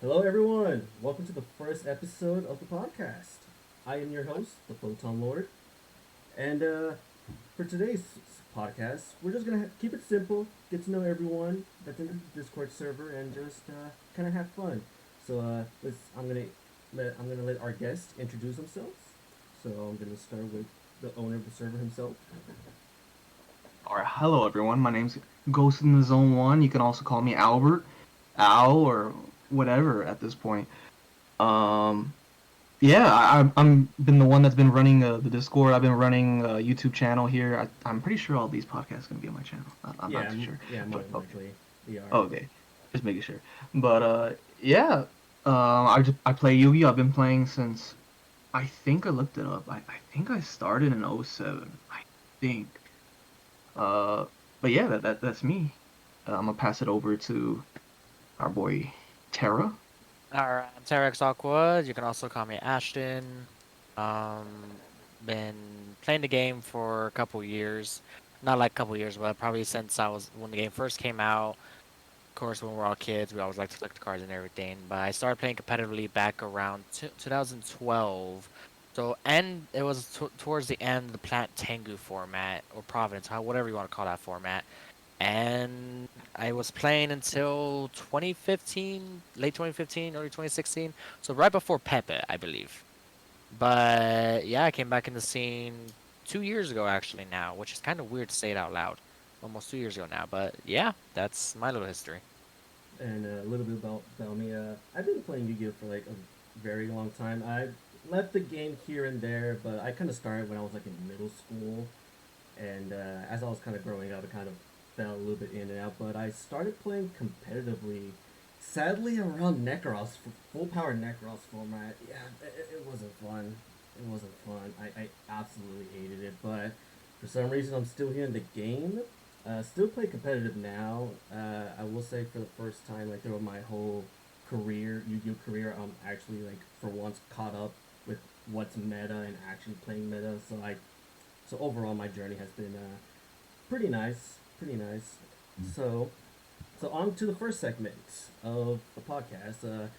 Hello, everyone. Welcome to the first episode of the podcast. I am your host, the Photon Lord, and for today's podcast, we're just gonna keep it simple, get to know everyone that's in the Discord server, and just kind of have fun. So let's. I'm gonna let our guest introduce themselves. So I'm gonna start with the owner of the server himself. All right, hello everyone. My name's Ghost in the Zone One. You can also call me Albert, Al, or whatever at this point. Um, yeah, I'm been the one that's been running the Discord. I've been running a YouTube channel here. I'm pretty sure all these podcasts gonna be on my channel. I'm not too sure, Yeah, more but than okay, likely they are. okay, just making sure. But yeah, I play Yu-Gi-Oh. I've been playing since I think I looked it up. I think I started in '07. I think. Uh, but yeah, that's me. I'm gonna pass it over to our boy Terra. Alright, I'm TerraxAqua. You can also call me Ashton. Um, been playing the game for a couple years. Not like a couple years, but probably since when the game first came out. Of course, when we were all kids, we always liked to collect the cards and everything. But I started playing competitively back around 2012. So, and it was towards the end of the Plant Tengu format, or Providence, whatever you want to call that format. And I was playing until 2015, late 2015, early 2016. So right before Pepe, I believe. But yeah, I came back in the scene 2 years ago actually now, which is kind of weird to say it out loud. Almost 2 years ago now, but yeah, that's my little history. And a little bit about me. I've been playing Yu-Gi-Oh for like a very long time. I left the game here and there, but I kind of started when I was like in middle school, and as I was kind of growing up, it kind of fell a little bit in and out. But I started playing competitively. Sadly, around Necros, full power Necros format. Yeah, it wasn't fun. It wasn't fun. I absolutely hated it. But for some reason, I'm still here in the game. Still play competitive now. I will say for the first time, like throughout my whole career, Yu-Gi-Oh career, I'm actually like for once caught up with what's meta and actually playing meta. So overall, my journey has been pretty nice, pretty nice. So, so on to the first segment of the podcast.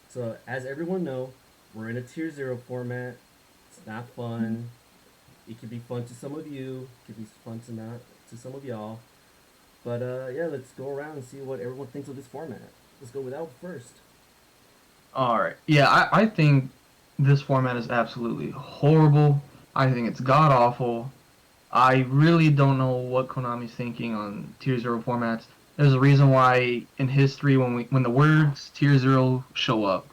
So as everyone know, we're in a tier zero format. It's not fun. It could be fun to some of you. It could be fun to not to some of y'all. But yeah, let's go around and see what everyone thinks of this format. Let's go with Al first. All right. Yeah, I think this format is absolutely horrible. I think it's god awful. I really don't know what Konami's thinking on Tier Zero formats. There's a reason why in history when the words Tier Zero show up,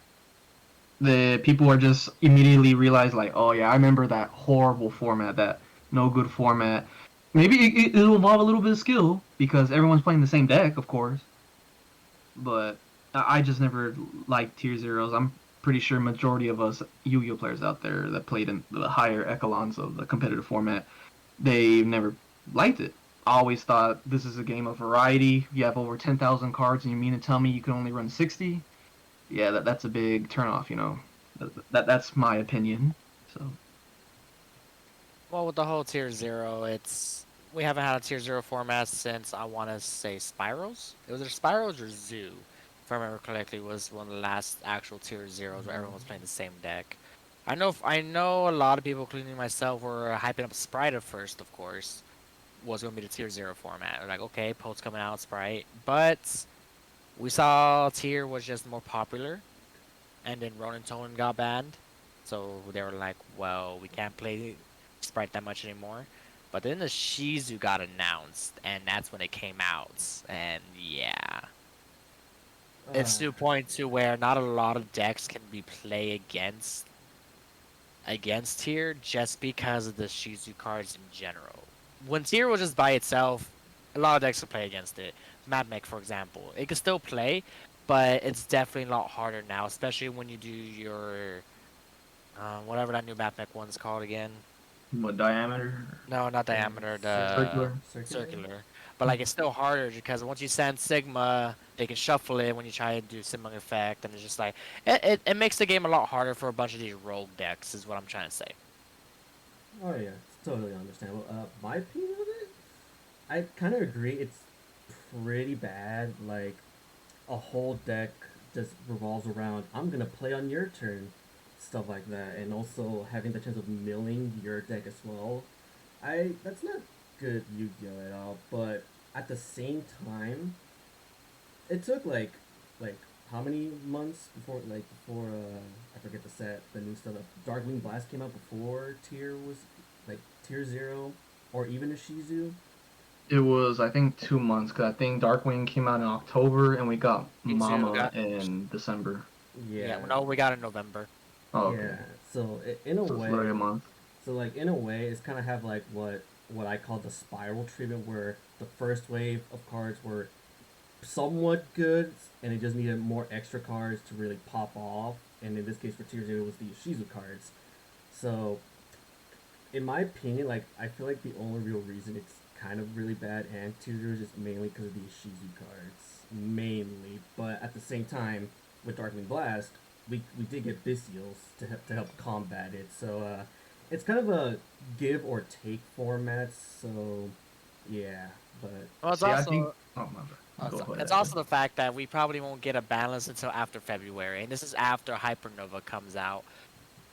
the people are just immediately realize like, oh yeah, I remember that horrible format, that no good format. Maybe it'll involve a little bit of skill because everyone's playing the same deck, of course. But I just never liked Tier Zeros. I'm pretty sure majority of us Yu-Gi-Oh players out there that played in the higher echelons of the competitive format, they never liked it. I always thought this is a game of variety. You have over 10,000 cards, and you mean to tell me you can only run 60? Yeah, that's a big turnoff. That's my opinion. So Well, with the whole tier zero, we haven't had a tier zero format since I want to say Spirals. It was either Spirals or Zoo, if I remember correctly, was one of the last actual tier zeros where everyone was playing the same deck. I know a lot of people, including myself, were hyping up Sprite at first, of course, was going to be the tier zero format. They're like, okay, Pote's coming out, Sprite, but we saw tier was just more popular, and then Ronin Tone got banned. So they were like, well, we can't play Sprite that much anymore. But then the Shizu got announced, and that's when it came out. And yeah, Uh, it's to a point to where not a lot of decks can be played against tier just because of the Shizu cards in general. When tier was just by itself, a lot of decks could play against it. Madmech, for example, it could still play, but it's definitely a lot harder now, especially when you do your whatever that new Mapmech one's called again. what diameter? No, not uh, diameter, the Circular. circular. circular. But like it's still harder because once you send Sigma, they can shuffle it when you try to do Sigma effect, and it's just like it makes the game a lot harder for a bunch of these rogue decks, is what I'm trying to say. Oh yeah, it's totally understandable. My opinion of it, I kind of agree. It's pretty bad. Like a whole deck just revolves around I'm gonna play on your turn, stuff like that, and also having the chance of milling your deck as well. That's not good Yu-Gi-Oh at all, but at the same time, it took like how many months before I forget the set, the new stuff. Darkwing Blast came out before Tier was like Tier 0 or even a Shizu. It was, I think, 2 months, because I think Darkwing came out in October and we got Me too. Mama in December. Yeah, Yeah, no, we got it in November. Oh, okay. yeah. So in a So it's literally a way, month. so like in a way, it's kind of have like what I call the spiral treatment, where the first wave of cards were somewhat good, and it just needed more extra cards to really pop off. And in this case, for Tier 0, it was the Shizu cards. So, in my opinion, like, I feel like the only real reason it's kind of really bad and Tier 0 is just mainly because of the Shizu cards. Mainly. But at the same time, with Darkwing Blast, we did get Bystials to help combat it. So, it's kind of a give or take format. So, yeah. But Well, it's See, I think. also Oh, my bad. Go ahead, it's Ashley. also the fact that we probably won't get a balance until after February, and this is after Hypernova comes out.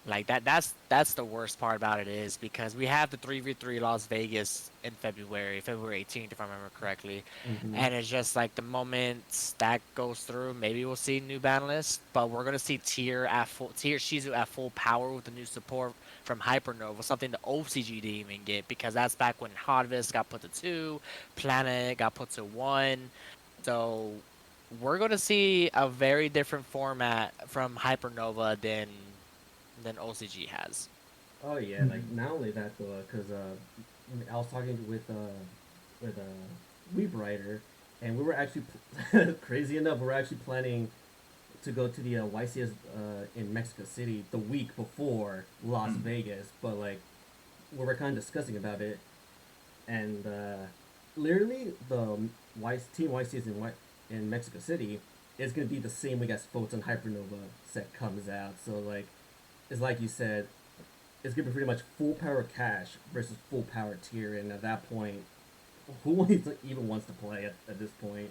Like that's the worst part about it is because we have the 3v3 Las Vegas in February 18th if I remember correctly, mm-hmm. and it's just like the moment that goes through, maybe we'll see new ban list, but we're gonna see tier Shizu at full power with the new support from Hypernova, something the OCG didn't even get because that's back when Harvest got put to 2, Planet got put to 1, so we're gonna see a very different format from Hypernova than OCG has. Oh yeah, like Mhm. not only that though, because I was talking with Weeb-Rider, and we were actually crazy enough, we were actually planning to go to the YCS in Mexico City the week before Las Mm. Vegas, but like we were kind of discussing about it, and literally the Team YCS in Mexico City is gonna be the same week as Photon Hypernova set comes out, so like it's like you said, it's gonna be pretty much full power cash versus full power tier, and at that point, who even wants to play at this point?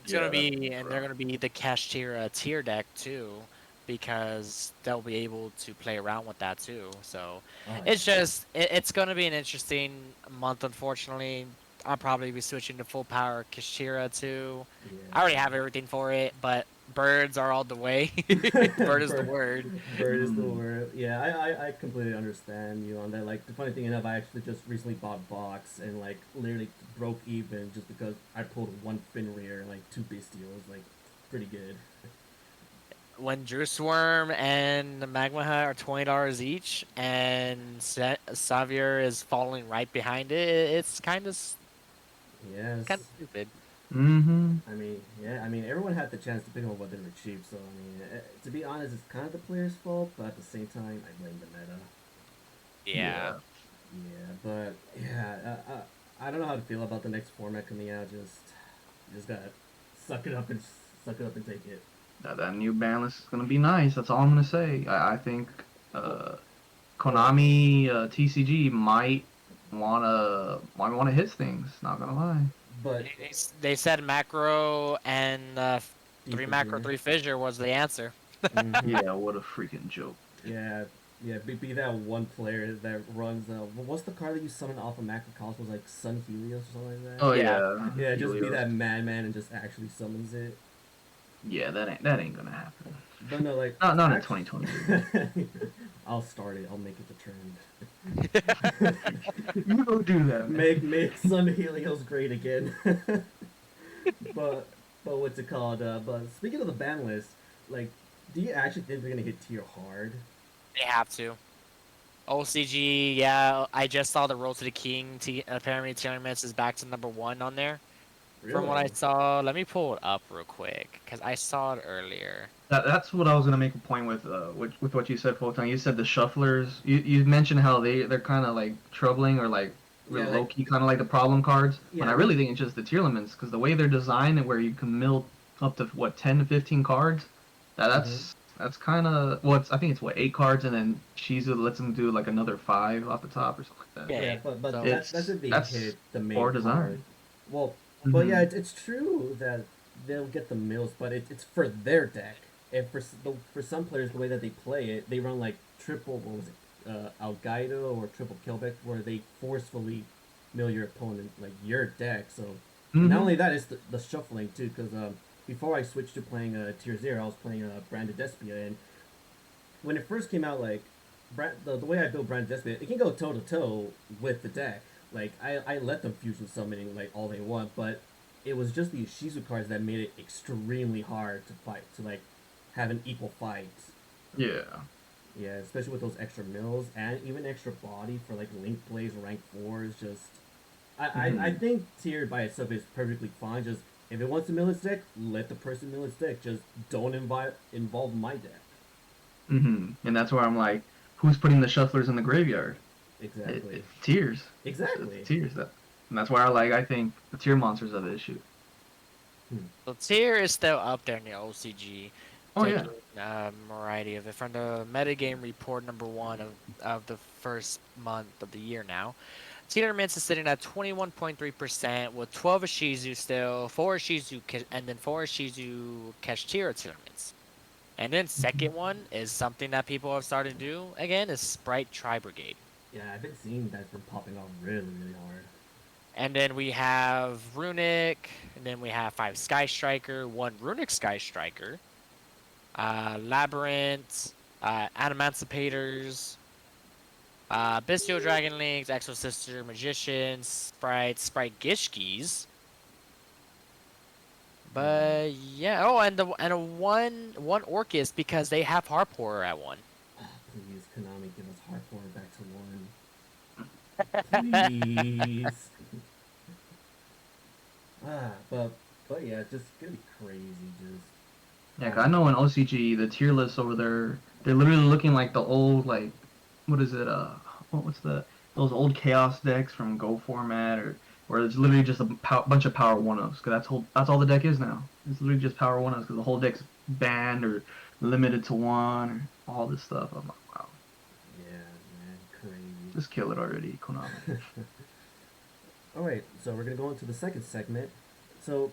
It's Yeah, gonna that's be, and they're rough. gonna be the cash tier deck too, because they'll be able to play around with that too. So Oh it's yeah, just it's gonna be an interesting month. Unfortunately, I'll probably be switching to full power Kashira too. I already have everything for it, but birds are all the way. yeah. Bird is the word. Bird is the Mm. word. Yeah, I completely understand you on that. Like the funny thing enough, I actually just recently bought box and like literally broke even just because I pulled one Fenrir and like two Bestials. Like pretty good. When Drew Swarm and the Magma Hut are $20 each, and Xavier is following right behind it, it's kind Yes. of stupid. Mm-hmm. I mean, yeah, I mean, everyone had the chance to pick up what they were cheap, so I mean, to be honest, it's kind of the player's fault, but at the same time, I blame the meta. Yeah. Yeah. Yeah, but yeah, I don't know how to feel about the next format coming out. Just gotta suck it up and suck it up and take it. That new balance is gonna be nice. That's all I'm gonna say. I think Well, uh, well, Konami, TCG might wanna hit things. Not gonna lie. but They said macro and three macro, defisure. three fissure was the answer. Mm-hmm. Yeah, what a freaking joke. Yeah, yeah. Be that one player that runs. What's the card that you summon off of Macrocosmos, like Sun Helios or something like that? Oh Yeah. yeah, Yeah, just be Helios. that madman and just actually summons it. Yeah, that ain't gonna happen. But no, like Not in actually, 2023. I'll start it. I'll make it the trend. You go do that, man. Make Sun Helios great again. but what's it called? But speaking of the ban list, like, do you actually think they're gonna hit tier hard? They have to. OCG, yeah, I just saw the Roll to the King. Apparently, Tournaments is back to number 1 on there. From what I Really? saw, let me pull it up real quick because I saw it earlier. That's what I was gonna make a point with what you said, Photon. You said the shufflers. You mentioned how they're kind of like troubling or like Yeah, real like low key, kind of like the problem cards. When yeah, I really think it's just the tier limits because the way they're designed and where you can mill up to what 10 to 15 cards. That, mm-hmm. that's kind of I think it's what 8 cards and then Shizu lets them do like another 5 off the top or something like that. Yeah, Okay, but so that's if they That's hit the main poor card. design. Well, but yeah, Hmm. it's true that they'll get the mills, but it's for their deck. And for some players, the way that they play it, they run like triple, what was it, Algaido or triple Killback, where they forcefully mill your opponent, like your deck. So, and not Mm-hmm. only that, it's the shuffling too, because before I switched to playing Tier 0, I was playing Branded Despia, and when it first came out, like, the way I build Branded Despia, it can go toe to toe with the deck. Like, I let them fusion summoning, like, all they want, but it was just the Ishizu cards that made it extremely hard to fight, to, like, have an equal fight. Yeah. Yeah, especially with those extra mills and even extra body for, like, link plays, rank 4 is just... I Mm-hmm. think tier by itself is perfectly fine. Just, if it wants to mill its deck, let the person mill its deck. Just don't involve my deck. Mm-hmm. And that's where I'm like, who's putting the shufflers in the graveyard? Exactly. It's tiers. It's Exactly. tiers. And that's why I think the tier monsters are the issue. Hmm. So tier is still up there in the OCG, Oh yeah. taking a variety of it from the metagame report #1 of the first month of the year now. Tier Mints is sitting at 21.3% with 12 Ishizu still, 4 Ishizu, and then 4 Ishizu Kashtira Tier Mints. And then Mm-hmm. second one is something that people have started to do again is Sprite Tri Brigade. Yeah, I've been seeing that's been popping off really, really hard. And then we have Runic, and then we have 5 Sky Striker, 1 Runic Sky Striker, Labyrinth, Animancipators, Bestial Dragon Links, Exo Sister, Magicians, Sprite Gishkis. Yeah. But yeah, oh, and a one Orcus because they have Harp Horror at 1. Please, Konami, give us Heartborn back to 1. Please. But yeah, just gonna be crazy. Just Yeah, 'cause I know in OCG the tier lists over there, they're literally looking like the old like, what is it? What's the those old chaos decks from Go format or where it's literally just a bunch of power 1-ofs. Cause that's all the deck is now. It's literally just power 1-ofs because the whole deck's banned or limited to 1 or all this stuff. I'm like, wow, yeah, man, crazy. just kill it already, Konami. All right, so we're gonna go into the second segment. So,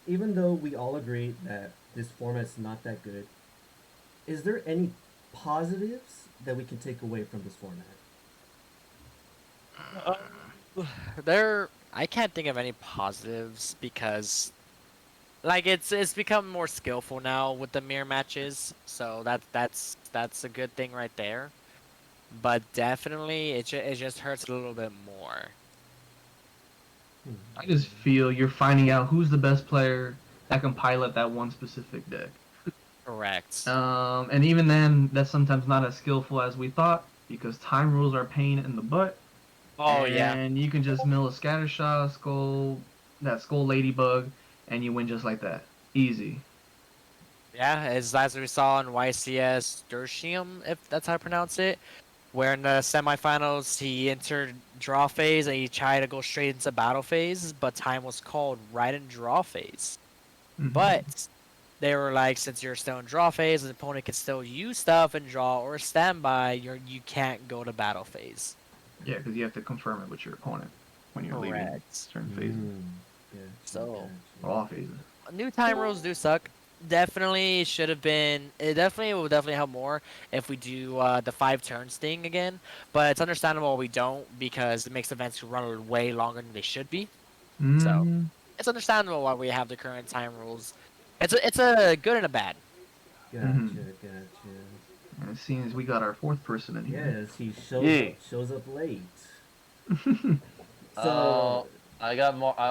even though we all agree that this format's not that good, is there any positives that we can take away from this format? Uh, I can't think of any positives because like it's become more skillful now with the mirror matches, so that's a good thing right there. But definitely it just hurts a little bit more. I just feel you're finding out who's the best player that can pilot that one specific deck. Correct. And even then, that's sometimes not as skillful as we thought because time rules are a pain in the butt. Oh yeah. And you can just mill a scattershot, skull ladybug, and you win just like that. Easy. Yeah, as we saw in YCS Dersham, if that's how I pronounce it, where in the semifinals he entered draw phase and he tried to go straight into battle phase, but time was called right in draw phase. Mm-hmm. But they were like, since you're still in draw phase, the opponent can still use stuff in draw or standby. You can't go to battle phase. Yeah, because you have to confirm it with your opponent when you're leaving Correct. certain phases Mm, gotcha, So or all phases. new time rules do suck. Definitely should have been. It definitely will definitely help more if we do the 5 turns thing again. But it's understandable we don't because it makes events run way longer than they should be. So Mm-hmm. it's understandable why we have the current time rules. It's a good and a bad. Mm-hmm. gotcha. And it seems we got our fourth person in here. Yes, he Yeah. shows up late. this So, I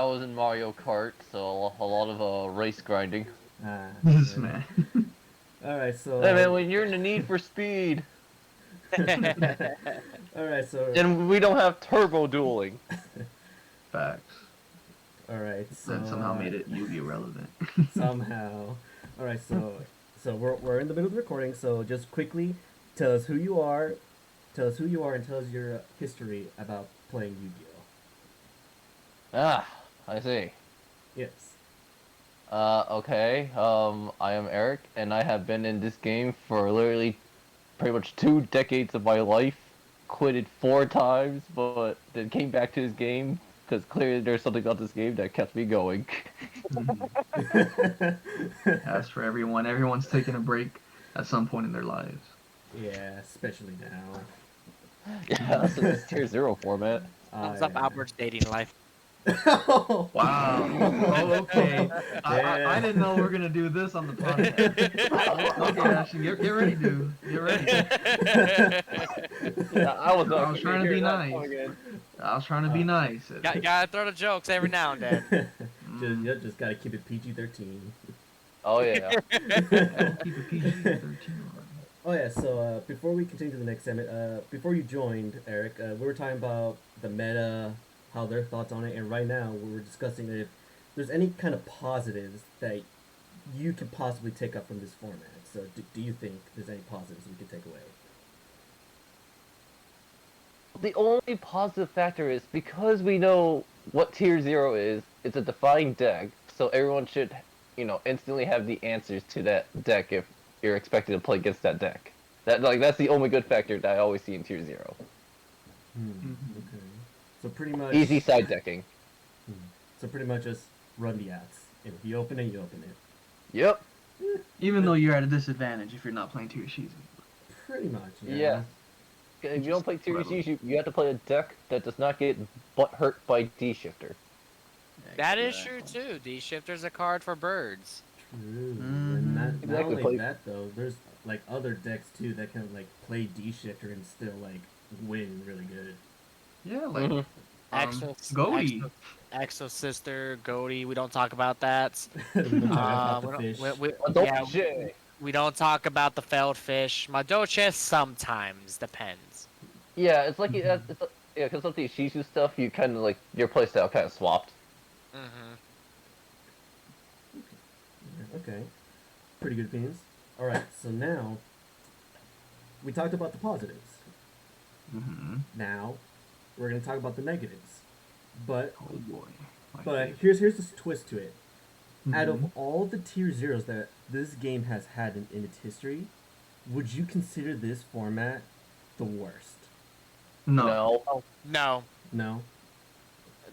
was in Mario Kart, so a lot of race grinding. yeah. man. All right, Hey man, so when you're in the Need for Speed, all right, so and we don't have turbo dueling. Facts. all right, so And somehow made it Yu-Gi-Oh relevant. somehow. All right, so we're in the middle of the recording. So just quickly, tell us who you are, and tell us your history about playing Yu-Gi-Oh. Ah, I see. Yes. Okay. I am Eric, and I have been in this game for literally pretty much 2 decades of my life. Quitted 4 times, but then came back to this game because clearly there's something about this game that kept me going. As for everyone, everyone's taking a break at some point in their lives. Yeah, especially now. Yeah, this is tier 0 format. Thumbs up Albert's dating life. Wow. Wow. Oh, okay. I didn't know we were gonna do this on the podcast. Okay, Ashton, get ready, dude. Get ready. I was not I was trying to be nice. I was trying to be nice. Gotta throw the jokes every now and then. Just gotta keep it PG-13. Oh yeah. Keep it PG-13. Oh yeah, so before we continue to the next segment, before you joined, Eric, we were talking about the meta, how their thoughts on it, and right now we were discussing if there's any kind of positives that you could possibly take up from this format. So do you think there's any positives we could take away? The only positive factor is because we know what tier 0 is, it's a defined deck, so everyone should, instantly have the answers to that deck if you're expected to play against that deck. That's the only good factor that I always see in tier 0. Okay. So pretty much Easy side decking. So pretty much just run the ads. And if you open it, you open it. Yep. Even though you're at a disadvantage if you're not playing tier Shizu. Pretty much, yeah. Yeah. If you don't play tier 0, you have to play a deck that does not get butt hurt by D-Shifter. That is true too. D-Shifter's a card for birds. True. And not Exactly. only that though, there's like other decks too that can like play D-Shifter and still like win really good. Yeah, like Goaty. Exo Sister, Goaty. We don't talk about that. We don't talk about the failed fish. Madoche sometimes depends. Yeah, it's like because of the Shizu stuff, you kind of like your playstyle kind of swapped. Okay. Pretty good opinions. All right. So now we talked about the positives. Now we're gonna talk about the negatives. But oh boy. But here's the twist to it. Out of all the tier 0s that this game has had in its history, would you consider this format the worst? No. No.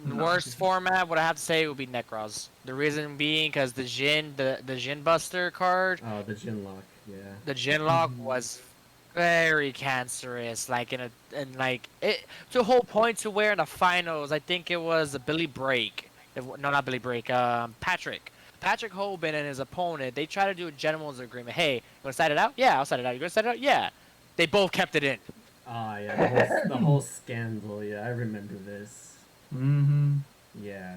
Worst format, what I have to say would be Necros. The reason being because the Jin Buster card. Oh, the Jin Lock, yeah. The Jin Lock was very cancerous, like to a whole point to where in the finals, I think it was Patrick Hoban and his opponent, they tried to do a gentleman's agreement. Hey, you want to side it out? Yeah, I'll side it out. You going to side it out? Yeah. They both kept it in. Ah, yeah, the whole scandal. Yeah, I remember this. Yeah,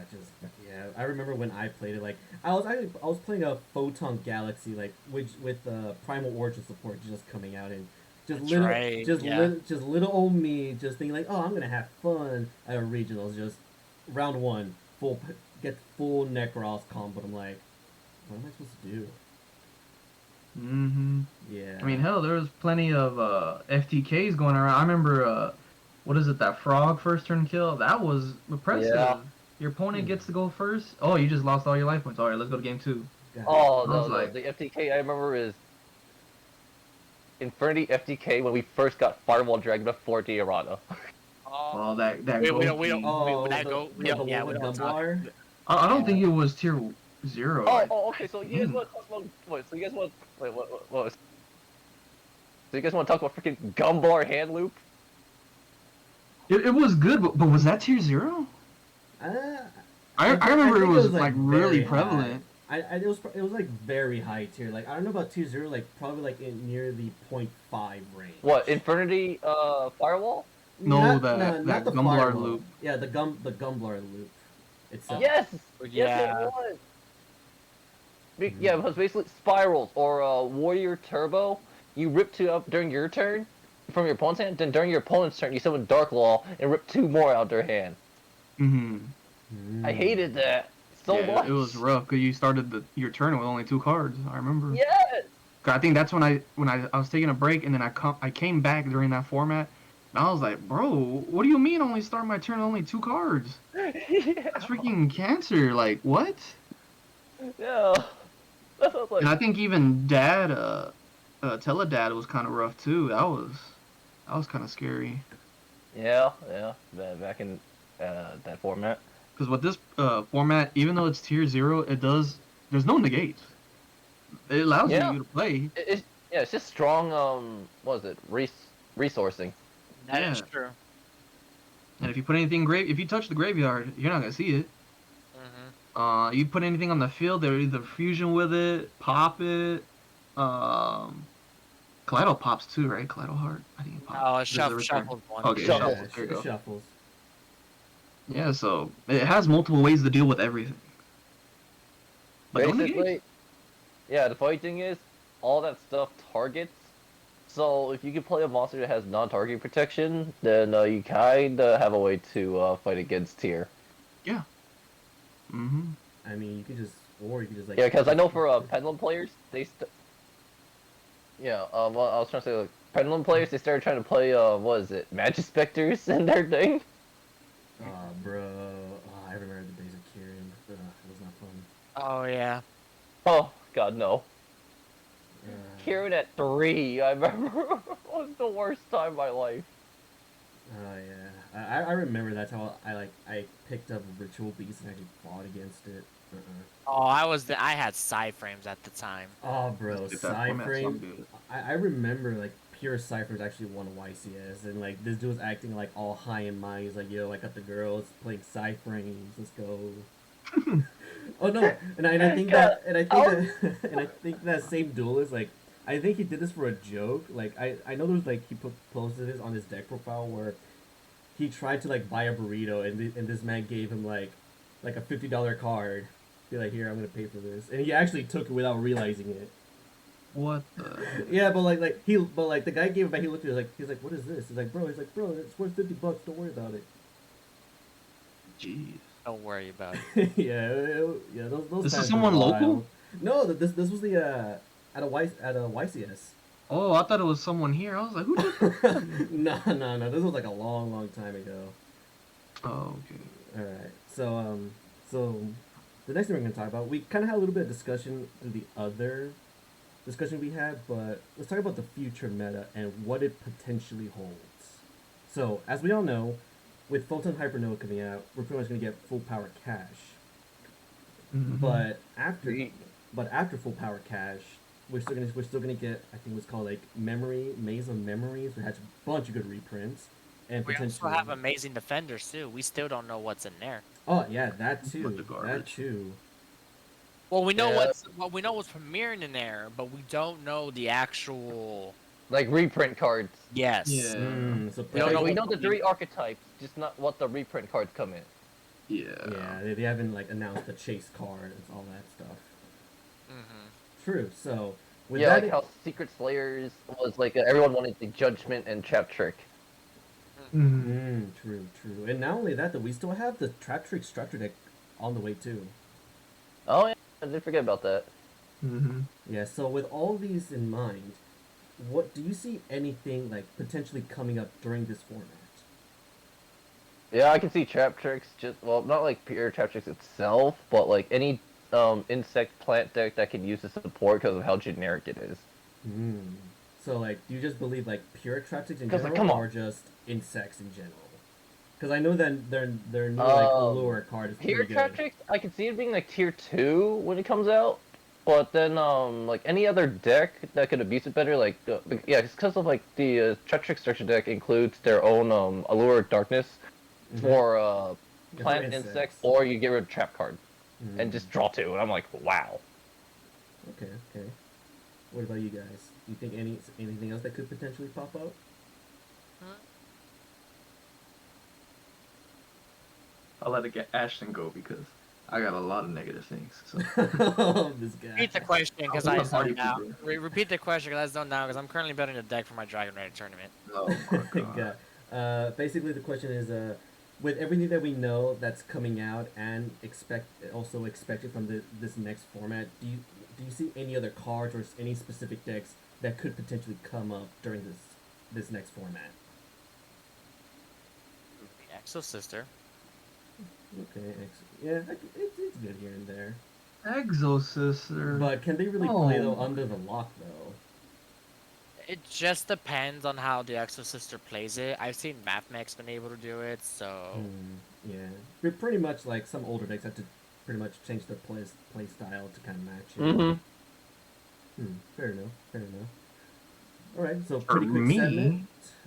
I remember when I played it. Like, I was playing a Photon Galaxy, like with Primal Origin support just coming out, and just little old me just thinking like, oh, I'm gonna have fun at regionals. Just round 1, get full Necros combo. I'm like, what am I supposed to do? Yeah. I mean, hell, there was plenty of FTKs going around. I remember, what is it, that frog first turn kill? That was impressive. Yeah. Your opponent gets to go first. Oh, you just lost all your life points. All right, let's go to game 2. Oh, no, the FTK I remember is Infinity FTK when we first got Firewall Dragon before Diorama. Oh, that we don't talk. I don't think it was tier 0. Okay. So you guys want to talk about what? So you guys want what? So you guys want to talk about freaking Gumbar hand loop? It was good, but was that tier 0? I remember it was like really prevalent. It was like very high tier. Like, I don't know about tier 0, like probably like near the 0.5 range. What, Infinity Firewall? No, that Gumblar loop. Yeah, the Gumblar loop itself. Yes, it was. Yeah, because basically spirals or Warrior Turbo, you rip 2 up during your turn from your opponent's hand, then during your opponent's turn you summon Dark Law and rip 2 more out their hand. I hated that so much. It was rough because you started your turn with only 2 cards. I remember. Yes. I think that's when I was taking a break and then I came back during that format. And I was like, bro, what do you mean only start my turn with only 2 cards? That's freaking cancer. Like, what? Yeah. That sounds like... And I think even Dad, Teledad was kind of rough too. That was kind of scary. Yeah. Back in that format. Because with this format, even though it's tier 0, there's no negates. It allows Yeah, you to play. it's just strong. What is it? Resourcing. That Yeah. is true. And if you put anything if you touch the graveyard, you're not gonna see it. You put anything on the field, they're either fusion with it, pop it. Kaleido pops too, right? Kaleido Heart. I think it pops. Oh, Does it return? shuffled one. Okay, Shuffle. shuffles. There you go. Shuffles. Yeah, so it has multiple ways to deal with everything. But no negates. Basically, yeah. The funny thing is, all that stuff targets. So if you can play a monster that has non-target protection, then you kind of have a way to fight against tier. Yeah. Mm-hmm. I mean, you could just, or you could just like. Yeah, because I know for Pendulum players, yeah. Well, I was trying to say like Pendulum players, they started trying to play what is it, Magic Specters in their thing. Oh, bro. Oh, I remember the days of Kieran. It was not fun. Oh yeah. Oh God, no. Uh, Kieran at 3, I remember was the worst time of my life. Oh yeah, I remember that's how I picked up Ritual Beast and actually fought against it. Oh, I had side frames at the time. Oh, bro, Let's get that format Cyframe. someday. I remember like pure Cyphers actually won YCS, and like this dude was acting like all high and mighty. He's like, yo, I got the girls playing Cyframes. Let's go. Oh no, and I think that and I think that same duelist like. I think he did this for a joke. Like I know there was like he posted this on his deck profile where he tried to like buy a burrito and this man gave him like a $50 card. Be like, here, I'm gonna pay for this, and he actually took it without realizing it. What the? Yeah, but the guy gave it back. He looked at it he's like, what is this? He's like, bro, it's worth $50. Don't worry about it. Jeez. Don't worry about it. yeah. Those This is times were someone wild. local? No, this was the at a YCS. Oh, I thought it was someone here. I was like, who did? No. This was like a long time ago. Oh, okay. All right. So the next thing we're gonna talk about, we kind of had a little bit of discussion through the other discussion we had, but let's talk about the future meta and what it potentially holds. So, as we all know, with Photon Hypernova coming out, we're pretty much gonna get full power cash. Mhm. But after full power cash, we're still gonna get, I think what's called like Maze of Memories, which has a bunch of good reprints, and We potentially also have amazing defenders too. We still don't know what's in there. Oh yeah, that Bunch too. of That garbage. too. Well, we know Yeah. we know what's premiering in there, but we don't know the actual. Like reprint cards. Yes. Yeah. So We don't Like, know we what know the the 3 archetypes, just not what the reprint cards come in. Yeah. Yeah, they haven't like announced the chase card and all that stuff. True. So with Yeah, that, like how Secret Slayers was like everyone wanted the Judgment and Trap Trick. Mhm. true. And not only that, though, we still have the Trap Trick structure deck on the way too. Oh yeah, I did forget about that. Mhm. Yeah. So with all these in mind, what do you see anything like potentially coming up during this format? Yeah, I can see Trap Tricks just not like pure Trap Tricks itself, but like any insect plant deck that can use the support because of how generic it is. So like, do you just believe like pure Trap Tricks in 'Cause, like, general, come on. or just insects in general? Because I know that their new like allure card is Pure pretty Trap good. Tricks, I can see it being like tier 2 when it comes out, but then like any other deck that could abuse it better, like yeah, it's because of like the Trap Trick structure deck includes their own allure of darkness for Yeah, for plant insects. insect, or you get rid of trap card Mm. and just draw 2, and I'm like, wow. Okay. What about you guys? Do you think anything else that could potentially pop out? I'll let it get Ashton go because I got a lot of negative things. So. This guy. Repeat the question because I'm I a party zoned out. pooper. Repeat the question because I zoned out because I'm currently building a deck for my Dragon Raider tournament. Oh my god. Basically, the question is, with everything that we know that's coming out and expected from this next format, do you see any other cards or any specific decks that could potentially come up during this next format? Exo Sister. Okay, yeah, it's good here and there. Exo Sister. But can they really play though under the lock though? It just depends on how the Exorcister plays it. I've seen Mathmex been able to do it, so Yeah. But pretty much like some older decks have to pretty much change their play style to kind of match it. Mm-hmm. Fair enough. Fair enough. All right. So For pretty quick segment. me,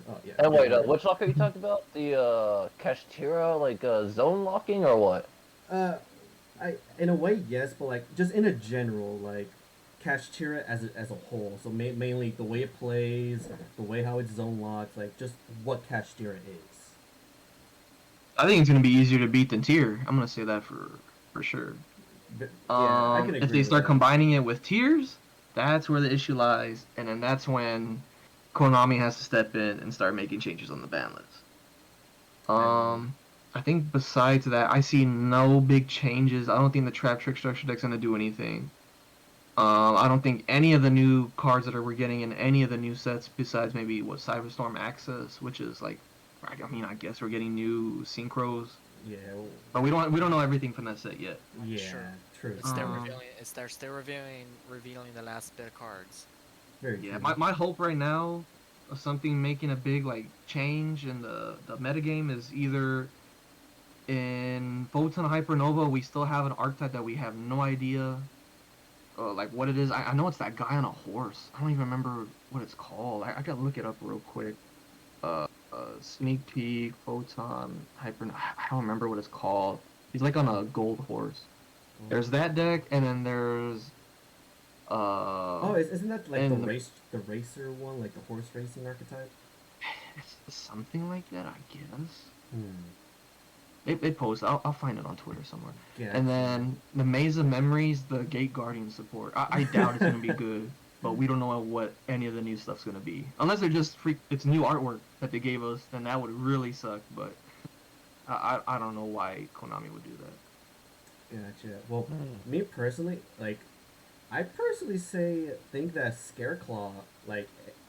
Oh yeah. And Yeah. wait, Go ahead. which lock are you talking about? The Kashtira, like zone locking or what? I in a way yes, but like just in a general like Kashtira as a whole. So mainly the way it plays, the way how it's zone locks, like just what Kashtira is. I think it's gonna be easier to beat than tier. I'm gonna say that for sure. But, yeah, I can If agree they with start that. combining it with tiers, that's where the issue lies, and then that's when Konami has to step in and start making changes on the ban list. I think besides that, I see no big changes. I don't think the Trap Trick Structure deck's gonna do anything. I don't think any of the new cards that we're getting in any of the new sets, besides maybe what Cyberstorm Access, which is like, I mean, I guess we're getting new synchros, Yeah. but we don't know everything from that set yet. Yeah. Sure. True. it's still Um, revealing. They're still revealing the last bit of cards. Very Yeah, true. my hope right now of something making a big like change in the metagame is either in Photon Hypernova we still have an archetype that we have no idea like what it is. I know it's that guy on a horse. I don't even remember what it's called. I gotta look it up real quick. Sneak peek Photon Hyper. I don't remember what it's called. He's like on a gold horse. There's that deck, and then there's Oh, isn't that like and the racer one, like the horse racing archetype? it's something like that, I guess. Hmm. They post. I'll find it on Twitter somewhere. Yeah. And then the Maze of Memories, the Gate Guardian support. I doubt it's gonna be good, but we don't know what any of the new stuff's gonna be. Unless they're just it's new artwork that they gave us, then that would really suck. But I don't know why Konami would do that. Gotcha. Well, me personally, like, I personally think that Scareclaw, like,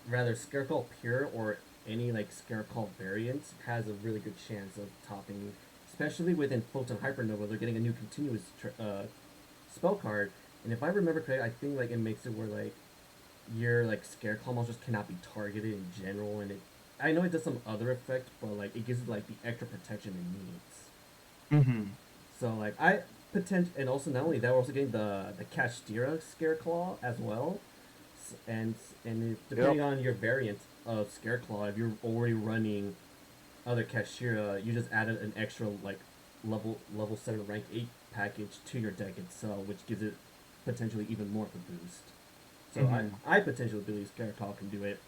rather Scareclaw Pure or any like Scareclaw variant, has a really good chance of topping, especially within Photon Hypernova. They're getting a new continuous spell card, and if I remember correctly, I think like it makes it where like your like Scareclaw monsters cannot be targeted in general, and it. I know it does some other effect, but like it gives it like the extra protection it needs. Mm-hmm. So like I and also not only that, we're also getting the Kashtira Scareclaw as well, depending on your variant of Scareclaw, if you're already running other Kashtira, you just added an extra like level 7 rank 8 package to your deck itself, which gives it potentially even more of a boost. So I potentially believe Scareclaw can do it.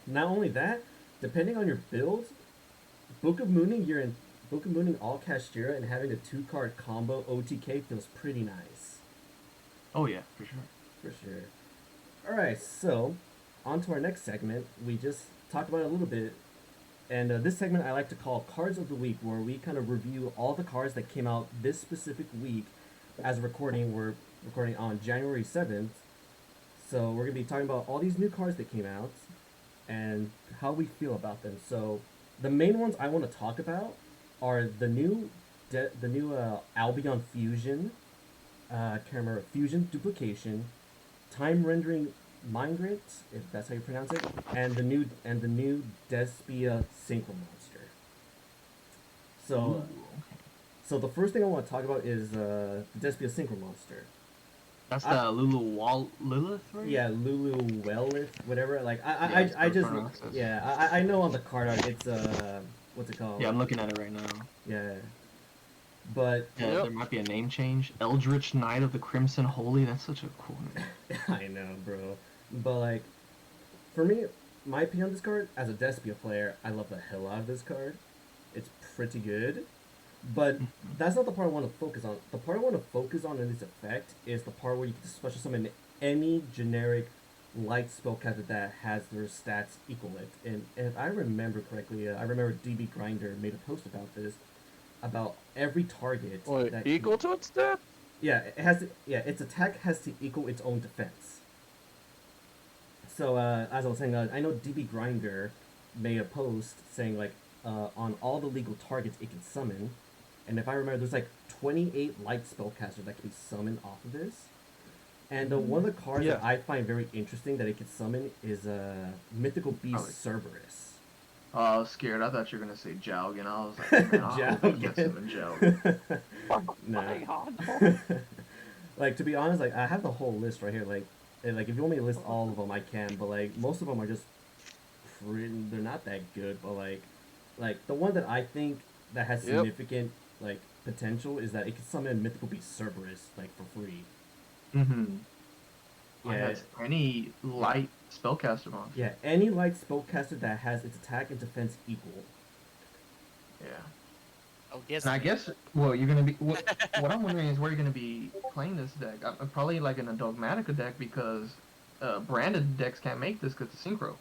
Not only that, depending on your build, Book of Mooning all Kashtira and having a 2-card combo OTK feels pretty nice. Oh yeah, for sure. For sure. Alright, so on to our next segment. We just talked about it a little bit. And this segment I like to call Cards of the Week, where we kind of review all the cards that came out this specific week. As a recording, we're recording on January 7th. So we're going to be talking about all these new cards that came out and how we feel about them. So the main ones I want to talk about are the new Albion Fusion, can't remember, Fusion Duplication, Time Rendering Migrant, if that's how you pronounce it, and the new Despia Synchro Monster. So the first thing I want to talk about is the Despia Synchro Monster. That's the Lilith, right? Yeah, Lulu Wellith, whatever. Like Yeah, I know on the card art it's what's it called? Yeah, I'm looking at it right now. Yeah, but Yeah, there might be a name change. Eldritch Knight of the Crimson Holy. That's such a cool name. I know, bro. But like, for me, my opinion on this card as a Despia player, I love the hell out of this card. It's pretty good. But that's not the part I want to focus on. The part I want to focus on in this effect is the part where you can special summon any generic light spellcaster that has their stats equal it. And if I remember correctly, I remember DB Grinder made a post about this, about every target. Wait, equal to its stat? Yeah, it has to, yeah, its attack has to equal its own defense. So as I was saying, I know DB Grinder made a post saying like on all the legal targets it can summon. And if I remember, there's like 28 light spellcasters that can be summoned off of this. And one of the cards Yeah. that I find very interesting that it can summon is Mythical Beast Probably. Cerberus. Oh, I was scared. I thought you were gonna say Jowgen. I was like, man, I hope he gets him in Jowgen. Nah. My God, no. Like, to be honest, like I have the whole list right here. Like, and, like if you want me to list all of them, I can. But like most of them are just they're not that good. But like the one that I think that has Yep. significant like potential is that it can summon Mythical Beast Cerberus like for free. Mm-hmm. Yeah, That's any light spellcaster monster. yeah. Any light spellcaster that has its attack and defense equal. Yeah. Oh, yes. And I guess, well, you're gonna be. What I'm wondering is where you're gonna be playing this deck. I'm probably like in a Dogmatica deck because branded decks can't make this because it's synchro.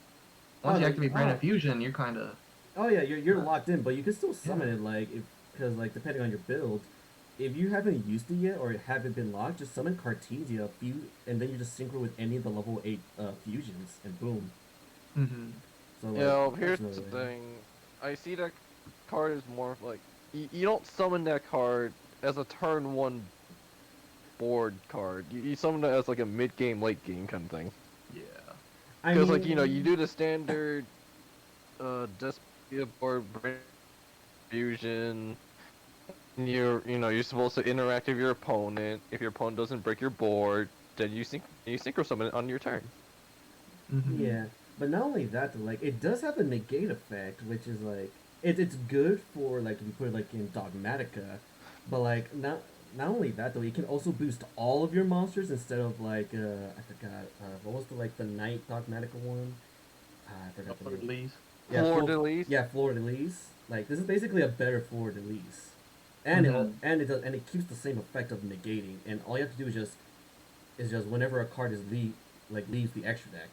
Once you activate branded fusion, you're kind of. Oh yeah, you're locked in, but you can still summon Yeah. it like if because like depending on your build, if you haven't used it yet or haven't been locked, just summon Cartesia, and then you just synchro with any of the level 8 fusions, and boom. Mm-hmm. So like, Yo, that's here's another the way. thing. I see that card is more of like you don't summon that card as a turn one board card. You summon it as like a mid game, late game kind of thing. Yeah. I Because mean, like you do the standard Despia board fusion. And you're supposed to interact with your opponent. If your opponent doesn't break your board, then you synchro summon it on your turn. Mm-hmm. yeah, but not only that, though, like it does have a negate effect, which is like it's good for like if you put it like in Dogmatica, but like not only that though, it can also boost all of your monsters instead of like I forgot what was the like the Knight Dogmatica one. I forgot the name. Least. Yeah, Fleur-de-lis? Yeah, Fleur de Lis. Like this is basically a better Fleur de Lis, Mhm. and it keeps the same effect of negating. And all you have to do is just whenever a card is leaves the extra deck.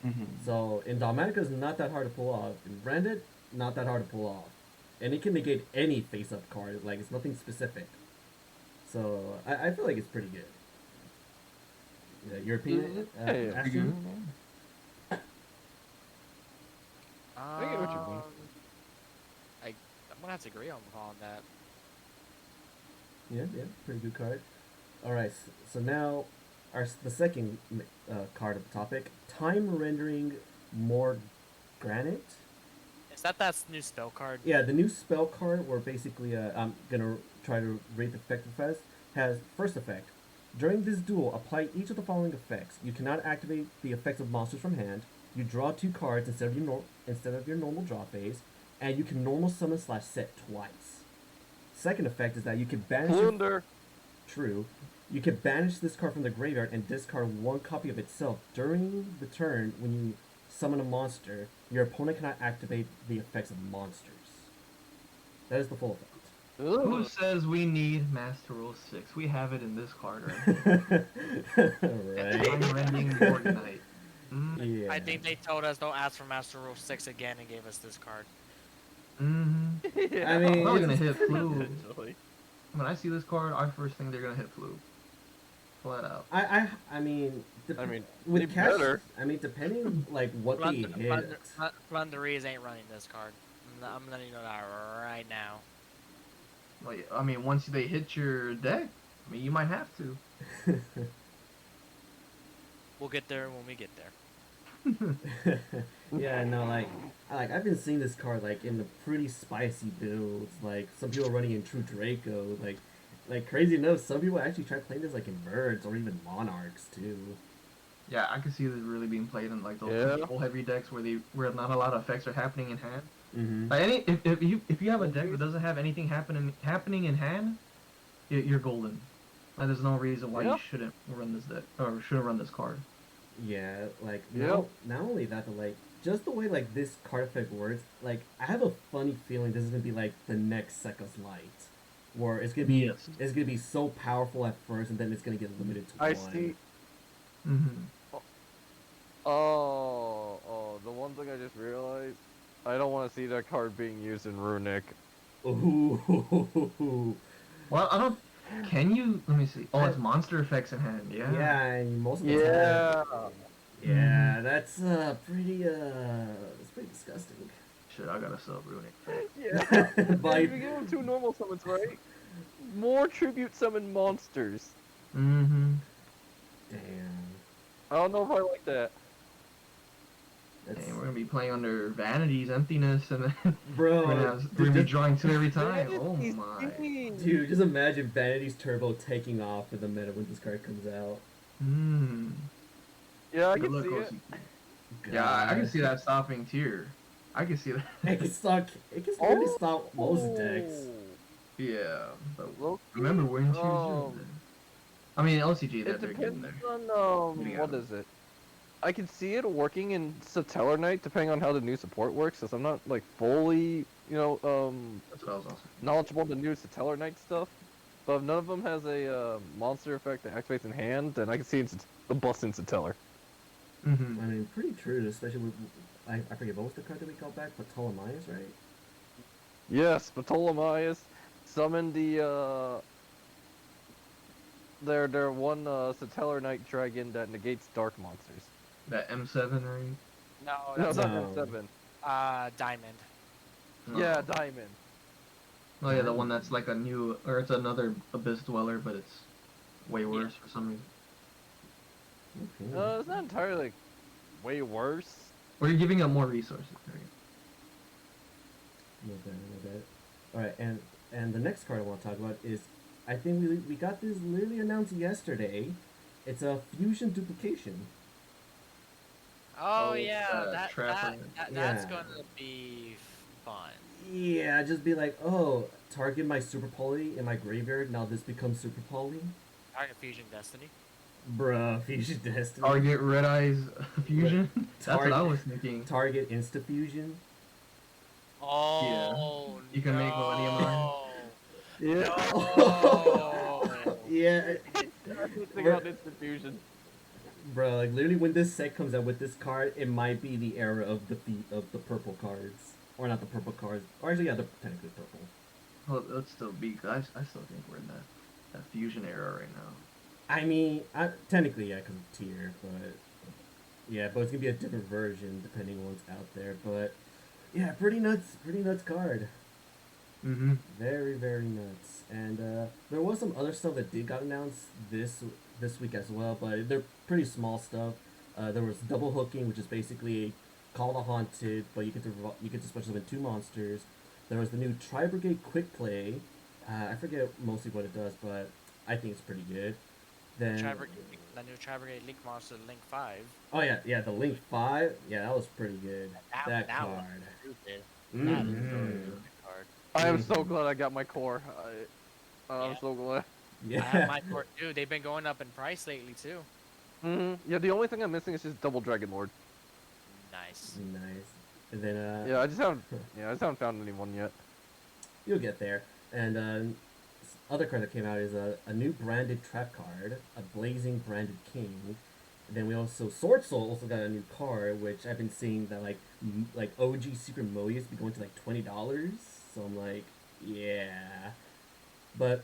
Mm-hmm. So in Dogmatica is not that hard to pull off. In Branded, not that hard to pull off, and it can negate any face-up card. Like it's nothing specific. So I feel like it's pretty good. Yeah, your opinion, Yeah, Ashton? I get what you mean. I'm gonna have to agree on that. Yeah, pretty good card. All right, so now the second card of the topic, time rendering more granite. Is that new spell card? Yeah, the new spell card where basically I'm gonna try to rate the effective as has first effect. During this duel, apply each of the following effects. You cannot activate the effects of monsters from hand. You draw 2 cards instead of your normal draw phase, and you can normal summon / set twice. Second effect is that you can banish. Plunder. True. You can banish this card from the graveyard and discard 1 copy of itself during the turn when you summon a monster. Your opponent cannot activate the effects of monsters. That is the full effect. Who Ugh. says we need Master Rule 6? We have it in this card right here. Right. Time rending Morganite. Mm-hmm. Yeah. I think they told us don't ask for Master Rule 6 again and gave us this card. Mm-hmm. Yeah. I mean, I'm probably gonna it's- hit Flu. Potentially. When I see this card, I first think they're gonna hit Flu. Flat out. I mean, I mean, they with cash, better. I mean, depending like what they hit. Blunderies ain't running this card. I'm letting you know that right now. Like, I mean, once they hit your deck, I mean, you might have to. We'll get there when we get there. Yeah, no, like I've been seeing this card like in the pretty spicy builds. Like some people are running in True Draco. Like crazy enough, some people actually try playing this like in birds or even monarchs too. Yeah, I can see this really being played in like those Yeah. control heavy decks where not a lot of effects are happening in hand. Mm-hmm. Like if you have a deck that doesn't have anything happening in hand, you're golden. Like, there's no reason why you Yep. shouldn't run this deck or shouldn't run this card. Yeah, like Yep. not only that, but like just the way like this card effect works. Like I have a funny feeling this is gonna be like the next Sekka's Light, where it's gonna be Yes. it's gonna be so powerful at first, and then it's gonna get limited to I one. see. Mm-hmm. Oh, the one thing I just realized, I don't want to see that card being used in Runic. Ooh. Well, I don't. Can you? Let me see. Oh, it's monster effects in hand. Yeah. Yeah, and most of the time. Yeah. Yeah, that's pretty that's pretty disgusting. Shit, I gotta sub Runic. Yeah. By- If you give him 2 normal summons, right? More tribute summon monsters. Mm-hmm. Damn. I don't know if I like that. That's And we're gonna be playing under Vanity's emptiness, and then bro. we're gonna be drawing 2 every time. Oh Vanity's my. king. Dude, just imagine Vanity's Turbo taking off in the meta when this card comes out. Hmm. Yeah, I Good can luck, see it. OCT. Yeah, I can see that stopping tier. I can see that. It can stop. It can really stop most decks. Yeah, but Low-key, remember we're in tier 0 then. I mean LCG that It they're getting depends there. on Getting what out of is it? I can see it working in Satellar Knight depending on how the new support works, since I'm not like fully, That's what I was also. knowledgeable on the new Satellar Knight stuff. But if none of them has a monster effect that activates in hand, then I can see it's the bust in Satellar. I Mm-hmm. mean, pretty true, especially with. I forget, what was the card that we got back? Ptolemaeus, right? Yes, Ptolemaeus summoned their one Satellar Knight dragon that negates dark monsters. That M7 right? No, No, that's not No. M7. Diamond. Yeah, Oh. Diamond. Oh yeah, the one that's like a new, or it's another Abyss Dweller, but it's way worse for some reason. Okay. It's not entirely like, way worse. Or you're giving up more resources, right? No bad, no bad. Alright, and the next card I want to talk about is, I think we got this literally announced yesterday. It's a fusion duplication. Oh, Oh, yeah, Trapper. that's Yeah. gonna be fun. Yeah, just be like, oh, target my Super Poly in my graveyard. Now this becomes Super Poly. Target Fusion Destiny. Bruh, Fusion Destiny. Target Red Eyes Fusion? That's what I was thinking. Target Insta Fusion. Oh, You can make Millennium Iron. Yeah. No. Yeah. I was thinking We're- about Instant Fusion. Bro, like literally when this set comes out with this card, it might be the era of the purple cards. Or not the purple cards. Or actually, yeah, they're technically purple. Well, let's still be, cause I still think we're in that fusion era right now. I mean, technically, yeah, because of tier, but yeah, but it's gonna be a different version depending on what's out there. But yeah, pretty nuts card. Mm-hmm. Very, very nuts. And there was some other stuff that did got announced this week as well, but they're pretty small stuff. There was double hooking, which is basically Call the Haunted, but you get to special summon 2 monsters. There was the new Tri Brigade Quick Play. I forget mostly what it does, but I think it's pretty good. Then The new Tri Brigade Link monster, Link 5. oh yeah, the Link 5. Yeah, that was pretty good. That That card. was stupid. That is a Mhm. really good card. I am so glad I got my core. I'm Yeah. so glad. I have Yeah. my core too. They've been going up in price lately too. Yeah, the only thing I'm missing is just double Dragon Lord. Nice. Nice. And then Yeah, I just haven't found anyone yet. you'll get there. And other card that came out is a new branded trap card, a Blazing Branded King. And then we also Sword Soul also got a new card, which I've been seeing that like OG Secret Moyas be going to like $20. So I'm like, yeah, but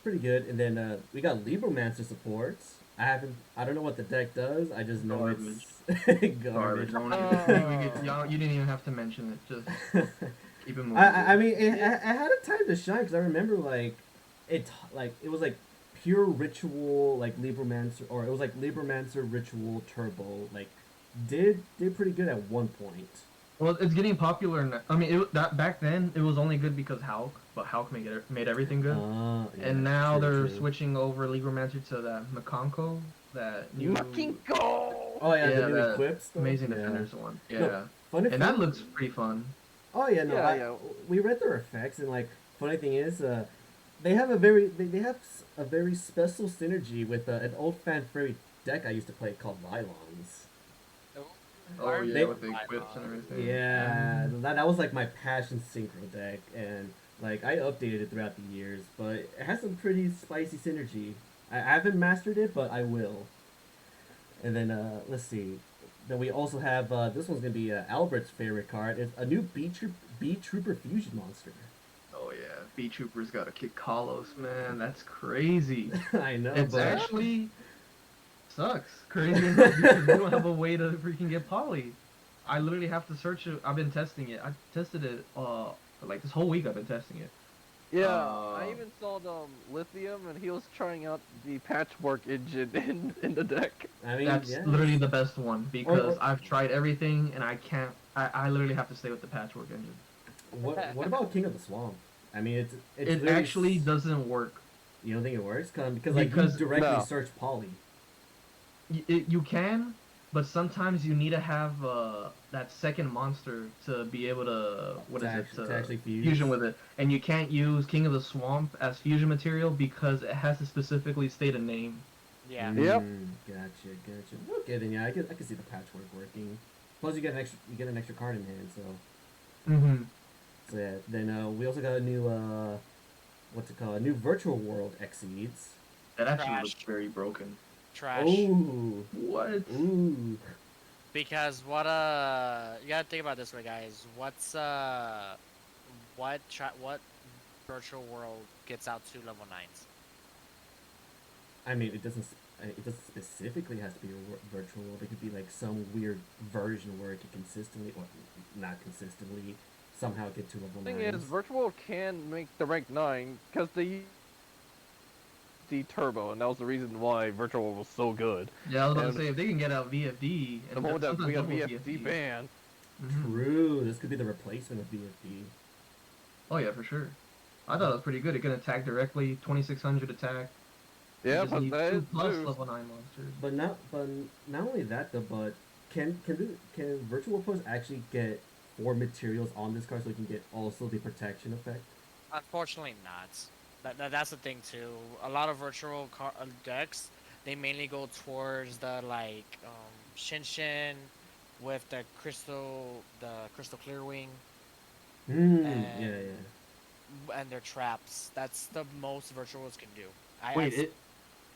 pretty good. And then we got Libromancer support. I don't know what the deck does. I just know Garbage. it's Garbage. garbage. You didn't even have to mention it. Just keep it moving. I mean, it had a time to shine because I remember it was like pure ritual like Libromancer, or it was like Libromancer Ritual Turbo, like did pretty good at one point. Well, it's getting popular now. I mean, that back then it was only good because Hulk, but Hulk made everything good. Yeah, And now true. they're switching over Libromancer to that Makonko, that new Makinko! Oh yeah, the new that equip stuff. Amazing Yeah. Defenders one. Yeah, No, funny and that thing- looks pretty fun. Oh yeah, no, Yeah, yeah. we read their effects, and like funny thing is, they have a very special synergy with an old fan favorite deck I used to play called Lylons. Oh yeah, They- with the equips and everything. Yeah, that was like my passion synchro deck, and like I updated it throughout the years, but it has some pretty spicy synergy. I haven't mastered it, but I will. And then let's see. Then we also have this one's gonna be Albert's favorite card. It's a new Bee Trooper fusion monster. Oh yeah, B Trooper's got to kick Kalos, man. That's crazy. I know, It's but actually sucks. Crazy enough because we don't have a way to freaking get poly. I literally have to search it. I've been testing it. I tested it for like this whole week. I've been testing it. Yeah, I even saw Lithium, and he was trying out the patchwork engine in the deck. I mean, That's yeah. literally the best one because or- I've tried everything and I can't. I literally have to stay with the patchwork engine. what about King of the Swamp? I mean, it's It literally actually doesn't work You don't think it works? Because like you because directly No. search poly. you can, but sometimes you need to have that second monster to be able to To actually fuse? fusion with it, and you can't use King of the Swamp as fusion material because it has to specifically state a name. Yeah. Yep. Gotcha. Okay, then yeah, I can see the patchwork working. Plus, you get an extra card in hand, so Mm-hmm. yeah. Then we also got a new what's it called? A new virtual world exceeds. That actually Trash. looks very broken. Trash. Ooh, What? ooh. Because what you gotta think about it this way, guys. What virtual world gets out to level 9s? I mean, it doesn't specifically has to be a virtual world. It could be like some weird version where it can consistently, or not consistently, somehow get to level The thing 9s. is, Virtual can make the rank 9 because they used the turbo, and that was the reason why Virtual was so good. Yeah, I was about And to say if they can get out VFD the and moment that we sometimes got double VFD banned, Mhm. True. This could be the replacement of BFD. Oh yeah, for sure. I thought it was pretty good. It can attack directly, 2600 attack. yeah, You just but need that 2 is plus boost. level 9 monsters. But not only that though, but can virtual pros actually get 4 materials on this card so it can get also the protection effect? Unfortunately, not. That's the thing too. A lot of virtual decks, they mainly go towards the like Shinshin with the crystal clear wing Yeah, and yeah. their traps. That's the most virtuals can do. Wait, I've it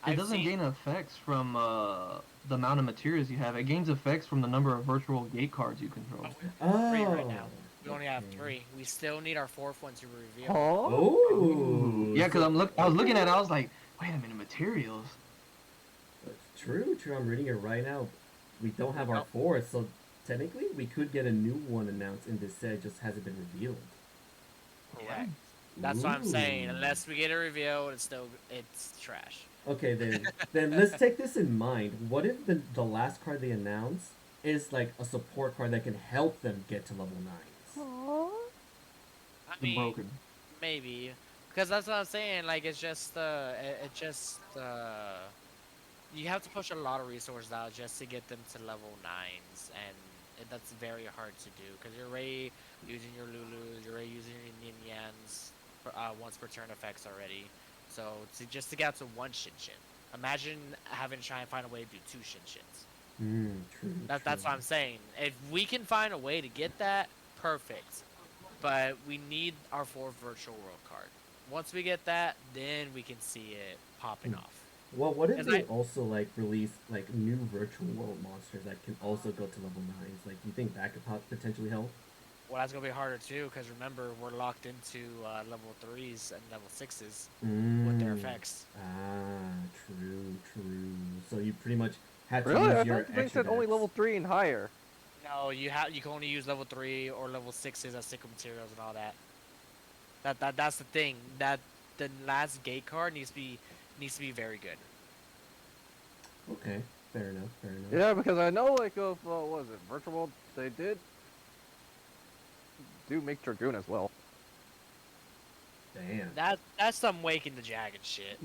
I've doesn't seen gain effects from the amount of materials you have. It gains effects from the number of virtual gate cards you control. three Oh. right now. We only have okay. 3. We still need our 4th one to reveal. Huh? Oh. Yeah, because so- I was looking at it, I was like, wait a minute, materials. True. I'm reading it right now. We don't have our Nope. 4th, so technically we could get a new one announced in this set. It just hasn't been revealed. Correct. That's what I'm saying. Ooh. Unless we get a reveal, it's trash. Okay, then let's take this in mind. What if the last card they announce is like a support card that can help them get to level 9s? I The mean, broken. maybe, because that's what I'm saying. Like, it's just you have to push a lot of resources out just to get them to level 9s, and that's very hard to do because you're already using your Lulus, you're already using your Ninyans for, once per turn effects already. So just to get out to 1 Shinshin, imagine having to try and find a way to do 2 Shinshins. True. That's what I'm saying. If we can find a way to get that, perfect. But we need our 4th virtual world card. Once we get that, then we can see it popping off. Well, what if And they also like release like new virtual world monsters that can also go to level 9s? Like, you think that could potentially help? Well, that's gonna be harder too, because remember we're locked into level 3s and level 6s with their effects. True. So you pretty much had to Really? use I your thought the thing extra said only decks. level 3 and higher. No, you can only use level 3 or level 6s as sickle materials and all that. That's the thing. That the last gate card needs to be very good. Okay, fair enough. Yeah, because I know, like, of, what was it, Virtual World, they do make Dragoon as well. Damn. That's some Waking the Dragon shit.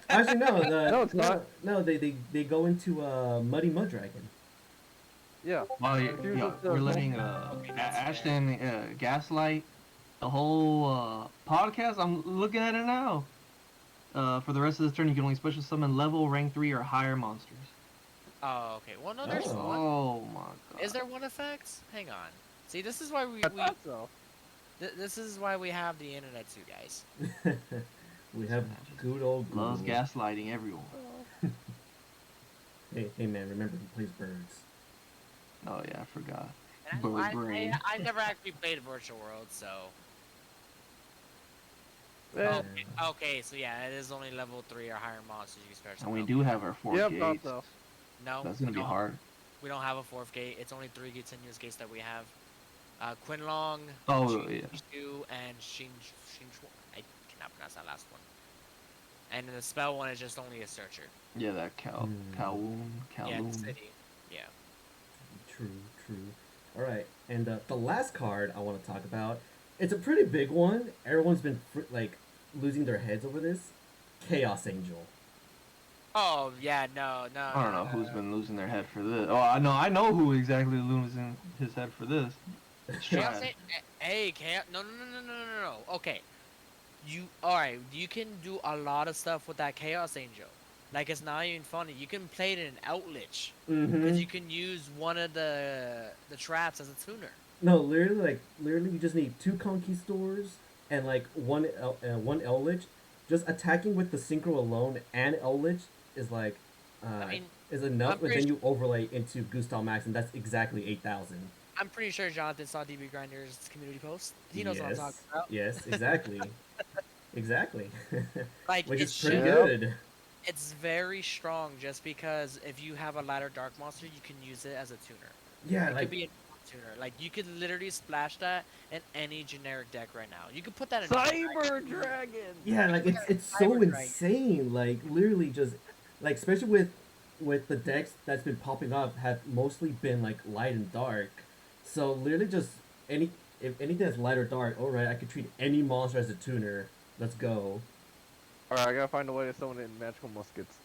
Actually, no. No, it's not. No, they go into Muddy Mud Dragon. Yeah. Well, Here's yeah, what the- we're letting Okay, that's fair. Ashton gaslight the whole podcast. I'm looking at it now. For the rest of this turn, you can only special summon level, rank 3, or higher monsters. Oh, okay. Well, no, there's Oh. one. Oh my god. Is there one effect? Hang on. See, this is why I thought so. this is why we have the internet too, guys. We have good old Google. Loves gaslighting everyone. Hey man, remember he plays birds. Oh yeah, I forgot. And Bird brain. I never actually played Virtual World, so. Eh, Okay, so yeah, it is only level 3 or higher monsters you can start. And we do have our 4 Yep, gates. thought so. No, That's gonna we be don't. hard. We don't have a 4th gate. It's only 3 continuous gates that we have. Quinlong, Oh yeah. Shinju, and Shinju. I cannot pronounce that last one. And then the spell one is just only a searcher. Yeah, that Kowloon. Yeah, it's city. Yeah. True, true. All right, and the last card I want to talk about, it's a pretty big one. Everyone's been like losing their heads over this. Chaos Angel. Oh yeah, no. I don't know who's been losing their head for this. Oh, I know who exactly losing his head for this. It's Chaos. trash. Hey, Chaos. No. Okay. Alright, you can do a lot of stuff with that Chaos Angel. Like, it's not even funny. You can play it in Outlich. Mm-hmm. Because you can use one of the traps as a tuner. No, literally, you just need 2 conquistors and like one Eldritch. Just attacking with the synchro alone and Eldritch is like, I mean, is enough. I'm But pretty then you overlay into Gustav Max, and that's exactly 8,000. I'm pretty sure Jonathan saw DB Grinder's community post. He knows what I'm talking about. Yes, exactly, exactly. Like, Which is it's pretty just- good. It's very strong just because if you have a ladder dark monster, you can use it as a tuner. Yeah, It like could be a tuner. Like, you could literally splash that in any generic deck right now. You could put that in Cyber Dragon. yeah, like it's so Cyber Dragon. insane. Like literally just like especially with the decks that's been popping up have mostly been like light and dark. So literally just if anything that's light or dark, alright, I could treat any monster as a tuner. Let's go. Alright, I gotta find a way to summon it in magical muskets.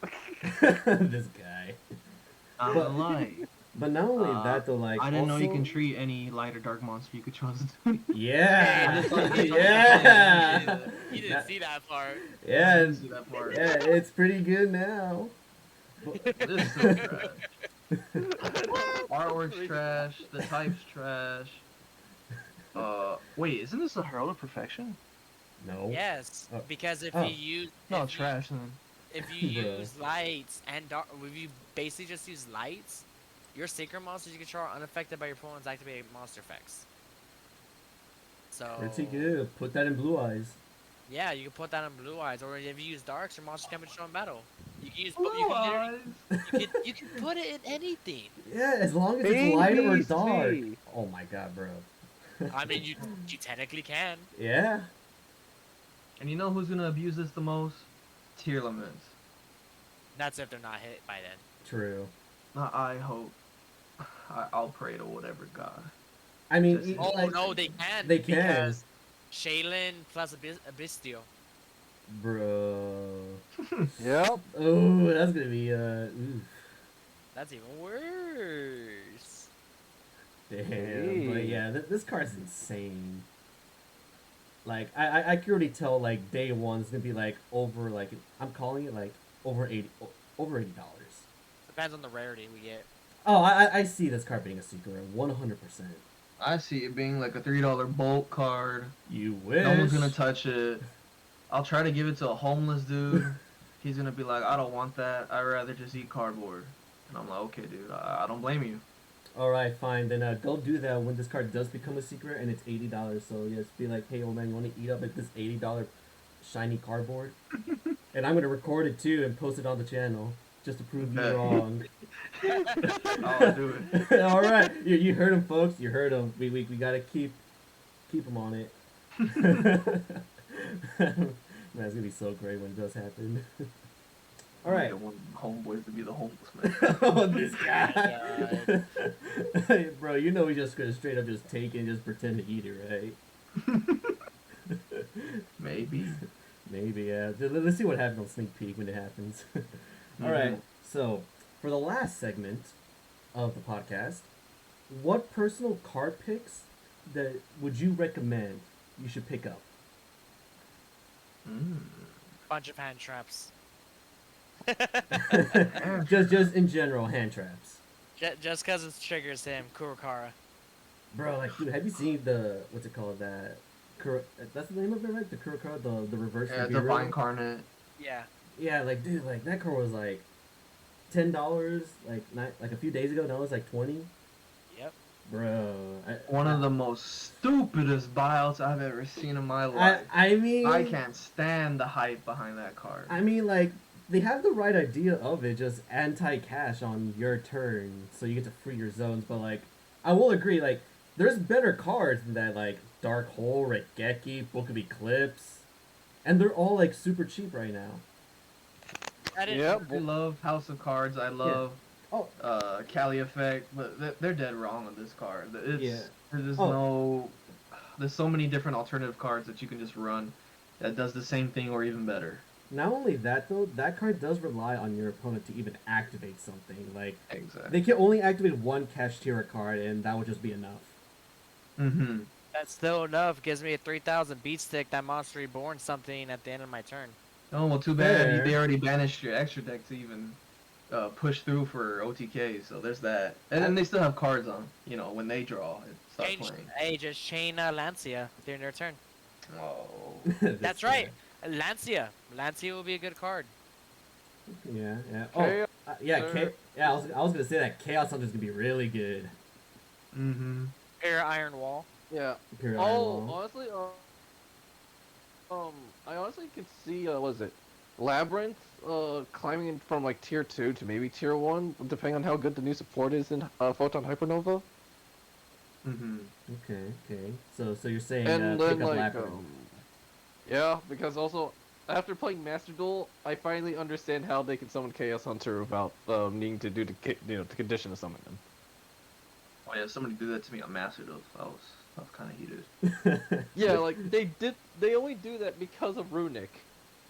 This guy. I'm But- gonna lie. But not only that though, like I didn't know you also- can treat any light or dark monster you could choose to. Yeah. I just thought it was Yeah. something You didn't see that part. Yeah. I didn't see that part. Yeah, it's pretty good now. This is so trash. Artwork's trash. The type's trash. Wait, isn't this a Herald of Perfection? No. Yes, Oh. because if Oh. you use No, if you- trash then. if you Bruh. use lights and dark, if you basically just use lights, your synchro monsters you control are unaffected by your opponent's activated monster effects. So Pretty good. Put that in blue eyes. yeah, you can put that on blue eyes, or if you use darks, your monsters can be shown in battle. You can use Blue you can, eyes. you can put it in anything. Yeah, as long as it's light or ABC. dark. Oh my god, bro. I mean, you technically can. Yeah. And you know who's gonna abuse this the most? Tier limits. That's if they're not hit by then. True. I hope. I'll pray to whatever god. I mean, Just- Oh like, no, they can. they can. Because Shaylin plus Abistio. bro. Yep. Oh, that's gonna be oof. That's even worse. Damn. But yeah, this card's insane. Like I can already tell like day one's gonna be like over like I'm calling it like over $80. Depends on the rarity we get. Oh, I see this card being a secret 100%. I see it being like a $3 bulk card. You wish. No one's gonna touch it. I'll try to give it to a homeless dude. He's gonna be like, I don't want that. I'd rather just eat cardboard. And I'm like, okay, dude. I don't blame you. All right, fine. Then go do that when this card does become a secret and it's $80. So just be like, hey, old man, you want to eat up like this $80 shiny cardboard? And I'm gonna record it too and post it on the channel just to prove you Okay. wrong. I'll do it. All right, you heard him, folks. You heard him. We gotta keep him on it. Man, it's gonna be so great when it does happen. All right. I want homeboys to be the homeless man. Oh, this Oh guy. Bro, you know he's just gonna straight up just take it and just pretend to eat it, right? Maybe. Maybe, yeah. Let's see what happens on Sneak Peek when it happens. All right, so for the last segment of the podcast, what personal card picks that would you recommend you should pick up? Bunch of hand traps. just in general, hand traps. Just because it triggers him, Kurokara. Bro, like, dude, have you seen the what's it called? That's the name of it, right? The Kurokara, the reverse. Yeah, Nibiru? Divine Incarnate. Yeah. Yeah, like, dude, like that card was like $10, like a few days ago. Now it's like 20. Yep. Bro, One of the most stupidest buyouts I've ever seen in my life. I mean, I can't stand the hype behind that card. I mean, like, they have the right idea of it, just anti-cash on your turn, so you get to free your zones. But like, I will agree, like, there's better cards than that, like Dark Hole, Regeki, Book of Eclipse, and they're all like super cheap right now. I didn't. Yeah, I love House of Cards. I Yeah. love Oh, Cali Effect, but they're dead wrong on this card. Yeah. There's Oh. no there's so many different alternative cards that you can just run that does the same thing or even better. not only that though, that card does rely on your opponent to even activate something. Like Exactly. they can only activate one Kashtira card, and that would just be enough. Mm-hmm. That's still enough. Gives me a 3,000 beat stick. That monster reborn something at the end of my turn. Oh well, too bad Fair. they already banished your extra deck to even push through for OTK. So there's that, and then they still have cards on. You know, when they draw, it starts playing. Hey, just chain Lancia during their turn. Oh. This That's guy. right. Lancia. Lancia will be a good card. Yeah, yeah. Chaos Yeah. Hunter. Yeah, I was gonna say that Chaos Hunter is gonna be really good. Mm-hmm. Air Iron Wall. Yeah. Imperial Oh, Iron Wall. honestly, I honestly could see, what is it, Labyrinth, climbing in from like tier 2 to maybe tier 1, depending on how good the new support is in Photon Hypernova. Mm-hmm. Okay. So you're saying And pick then up like, Labyrinth. yeah, because also after playing Master Duel, I finally understand how they can summon Chaos Hunter without needing to do the condition to summon them. Oh yeah, somebody did that to me on Master Duel. I was kind of heated. Yeah, like they only do that because of Runic.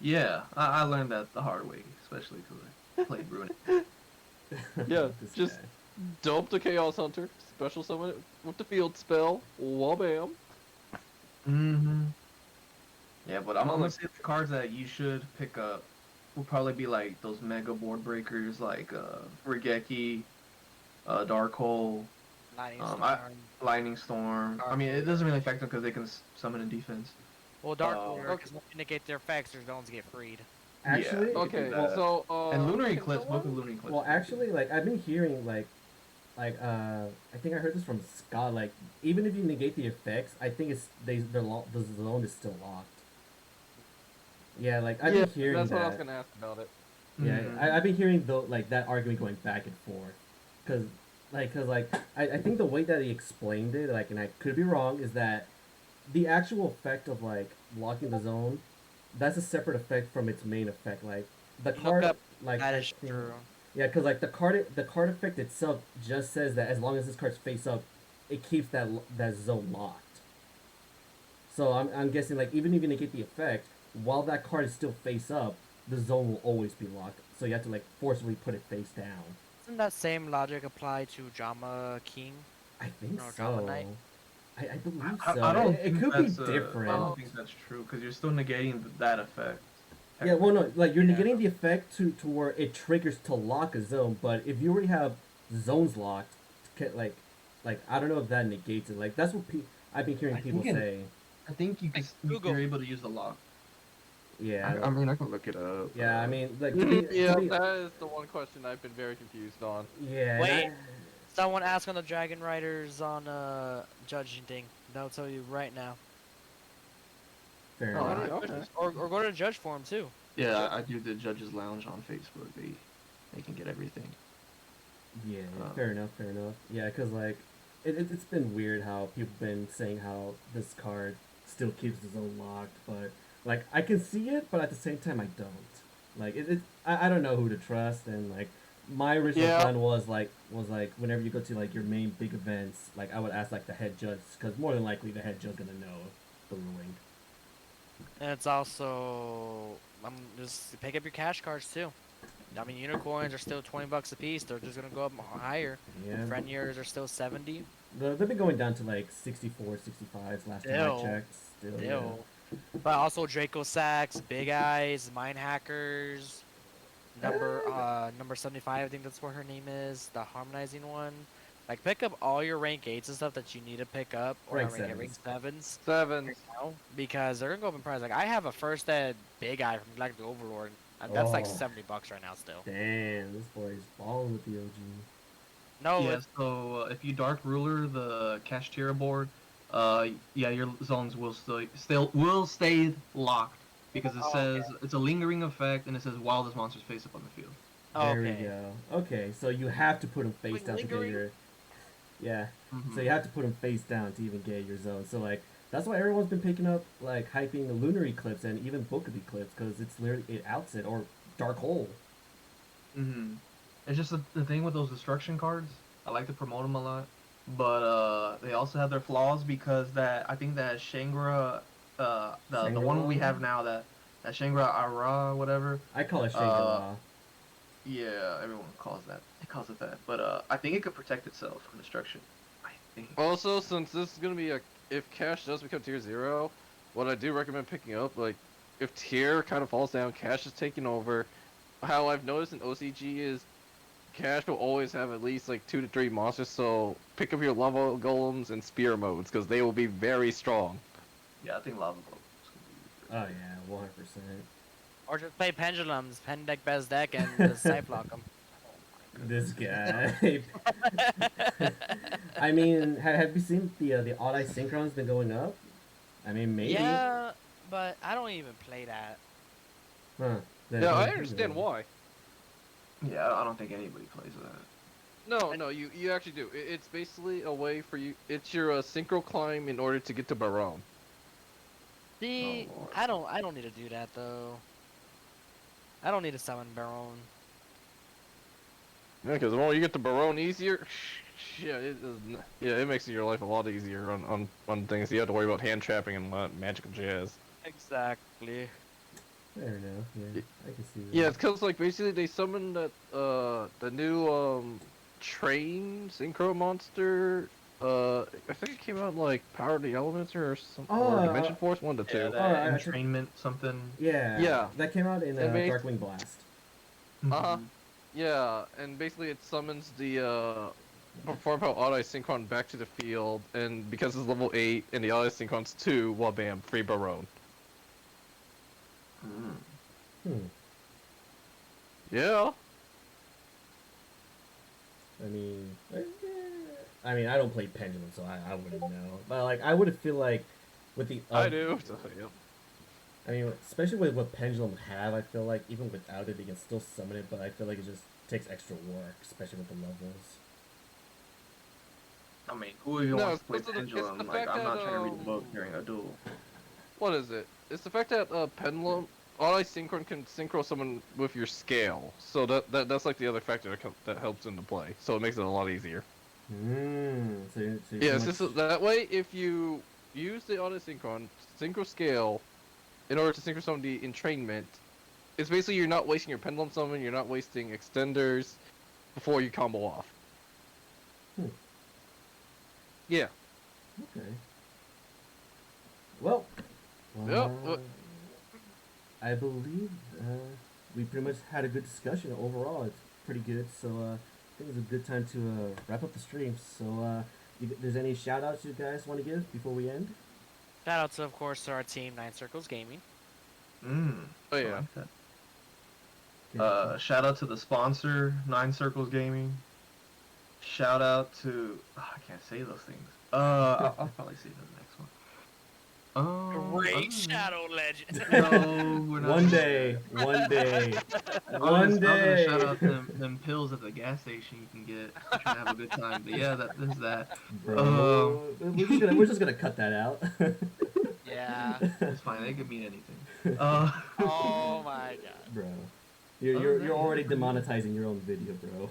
Yeah, I learned that the hard way, especially because I played Runic. Yeah, This just guy. dump the Chaos Hunter, special summon it with the field spell, wabam. Mm-hmm. Yeah, but I'm gonna say the cards that you should pick up will probably be like those mega board breakers, like Regeki, Dark Hole, Lightning Um, Storm. I- Lightning Storm. I mean, it doesn't really affect them because they can summon in defense. Well, Dark Oh, Warrior, okay. because when you negate their effects, their zones get freed. Actually, Yeah, Okay, that. so And Lunar can Eclipse, Book of someone- Lunar Eclipse. well, actually, like I've been hearing I think I heard this from Scott. Like even if you negate the effects, I think the zone is still locked. Yeah, like I've Yeah, been hearing that's that. what I was gonna ask about it. Yeah, Mhm. I've been hearing like that argument going back and forth, cause I think the way that he explained it, like, and I could be wrong, is that the actual effect of like locking the zone, that's a separate effect from its main effect. Like the Look card, up, like That I is think- true. Yeah, cause like the card effect itself just says that as long as this card's face up, it keeps that zone locked. So I'm guessing like even if you negate the effect, while that card is still face up, the zone will always be locked. So you have to like forcibly put it face down. Doesn't that same logic apply to Jama King? I think No, Java so. Knight? I believe I, so. I don't It think could be that's, different. I don't think that's true because you're still negating that effect. Yeah, well, no, like you're Yeah. negating the effect to where it triggers to lock a zone, but if you already have zones locked, like I don't know if that negates it. Like that's what I've been hearing I people think say. I think you can. Google. You're able to use the lock. Yeah, I mean, I can look it up. yeah. I mean, like Yeah, to be, that is the one question I've been very confused on. yeah. and Wait. Someone ask on the Dragon Riders on judging thing. They'll tell you right now. fair Oh, enough. okay. Or go to the judge forum too. Yeah, I do the Judges Lounge on Facebook. They can get everything. Yeah, Oh. fair enough, fair enough. Yeah, because, like, it's been weird how people been saying how this card still keeps the zone locked, but, like, I can see it, but at the same time, I don't. Like, I don't know who to trust, and, like, my original Yeah. plan was, whenever you go to, like, your main big events, like, I would ask, like, the head judge, because more than likely the head judge gonna know the ruling. And it's also just pick up your cash cards too. I mean, unicorns are still $20 a piece. They're just gonna go up higher. Yeah, Friend years are still 70. they've been going down to, like, 64, 65s last time I Still. checked. Still, yeah. Still. But also Draco Sacks, Big Eyes, Mine Hackers, number 75, I think that's what her name is, the harmonizing one. Like pick up all your rank 8s and stuff that you need to pick up, or Rank not rank, 7s. rank 7s. Sevens. Now, because they're gonna go up in price. Like I have a first ed Big Eye from Galactic Overlord, and that's like Oh. $70 right now still. Damn, this boy's balling with the OG. No, Yeah, so if you Dark Ruler the Kashtira board, yeah, your zones will stay locked because it Oh, says it's a lingering effect and it says while this monster's face up on the field. There we okay. go. Okay, so you have to put him face Wait, down to get lingering? your. Yeah. Mhm. So you have to put them face down to even get your zone. So like that's why everyone's been picking up like hyping the lunar eclipse and even book of eclipse because it's literally it outs it or dark hole. It's just the thing with those destruction cards. I like to promote them a lot, but they also have their flaws because I think that Shangri, the one we Shangri-La? have now that Shangri Ara whatever. I call it Uh, Shangri-La. yeah, everyone calls it that, but I think it could protect itself from destruction. I think. Also, since this is gonna be if cash does become tier 0, what I do recommend picking up, like, if tier kind of falls down, cash is taking over. How I've noticed in OCG is cash will always have at least like 2 to 3 monsters, so pick up your lava golems and spear modes because they will be very strong. Yeah, I think lava glow. Oh yeah, 100%. Or just play pendulums, pen deck best deck, and just side block them. This guy. I mean, have you seen the odd eye synchron's been going up? I mean, maybe. Yeah, but I don't even play that. Huh. Then Yeah, how I do you understand know? why. Yeah, I don't think anybody plays that. No, you actually do. It's basically a way for you. It's your synchro climb in order to get to Barone. See, Oh, Lord. I don't need to do that though. I don't need to summon Baron. Yeah, because the moment you get to Barone easier, yeah, it makes your life a lot easier on things. You have to worry about hand trapping and magical jazz. Exactly. Fair enough. Yeah, I can see that. Yeah, it's because like basically they summoned that the new train synchro monster. I think it came out like Power of the Elements or something, or Dimension Force, one to Yeah, two. that I took- entrainment something. Yeah. Yeah. That came out in And Darkwing Blast. Uh-huh. Yeah, and basically it summons the Form Power Auto Synchron back to the field, and because it's level 8 and the Auto Synchron's 2, well bam, free Barone. Hmm. Yeah. I mean, I don't play Pendulum, so I wouldn't know. But like, I would feel like with the I do. So, yep. I mean, especially with what Pendulum have, I feel like even without it, they can still summon it. But I feel like it just takes extra work, especially with the levels. I mean, who even No, wants to play it's the Pendulum? fact Like, I'm not that, trying to read the book during a duel. What is it? It's the fact that Pendulum Auto Synchron can synchro someone with your scale, so that's like the other factor that helps into play. So it makes it a lot easier. So you're Yeah, pretty it's much- just that way. If you use the Auto Synchro scale, in order to synchro summon the entrainment, it's basically you're not wasting your pendulum summon, you're not wasting extenders before you combo off. Hmm. Yeah. Okay. Well, Yep. I believe we pretty much had a good discussion overall. It's pretty good. So I think it's a good time to wrap up the stream. So there's any shout outs you guys want to give before we end? Shout out to, of course, to our team, Nine Circles Gaming. Oh I yeah. like that. Shout out to the sponsor, Nine Circles Gaming. Shout out to I can't say those things. I'll probably say the next one. Great Shadow Legend. No, we're not. One day. I was gonna shout out them pills at the gas station you can get. If you're trying to have a good time. But yeah, there's that. Bro, we're just gonna cut that out. Yeah. It's fine. They could mean anything. Oh my god. Bro, you're already demonetizing your own video, bro.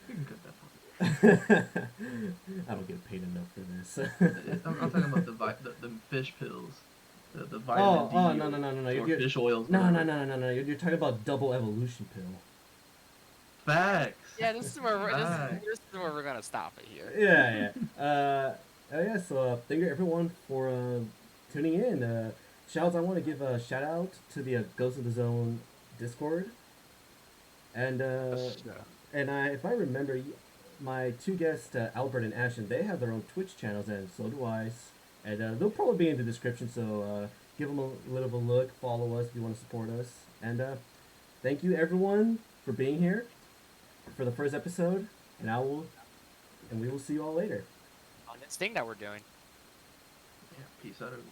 You can cut that part. I don't get paid enough for this. I'm talking about the fish pills. The vitamin D. No. Or fish oils. No. whatever. You're talking about double evolution pill. Facts. Yeah, this is where Facts. this is where we're gonna stop it here. Yeah. So thank you everyone for tuning in. Shouts, I want to give a shout out to the Ghost of the Zone Discord. And if I remember, my two guests, Albert and Ashton, they have their own Twitch channels, and so do I. And they'll probably be in the description, so give them a little of a look. Follow us if you want to support us. And thank you everyone for being here for the first episode. And we will see you all later. On this thing that we're doing. Yeah, peace out, everyone.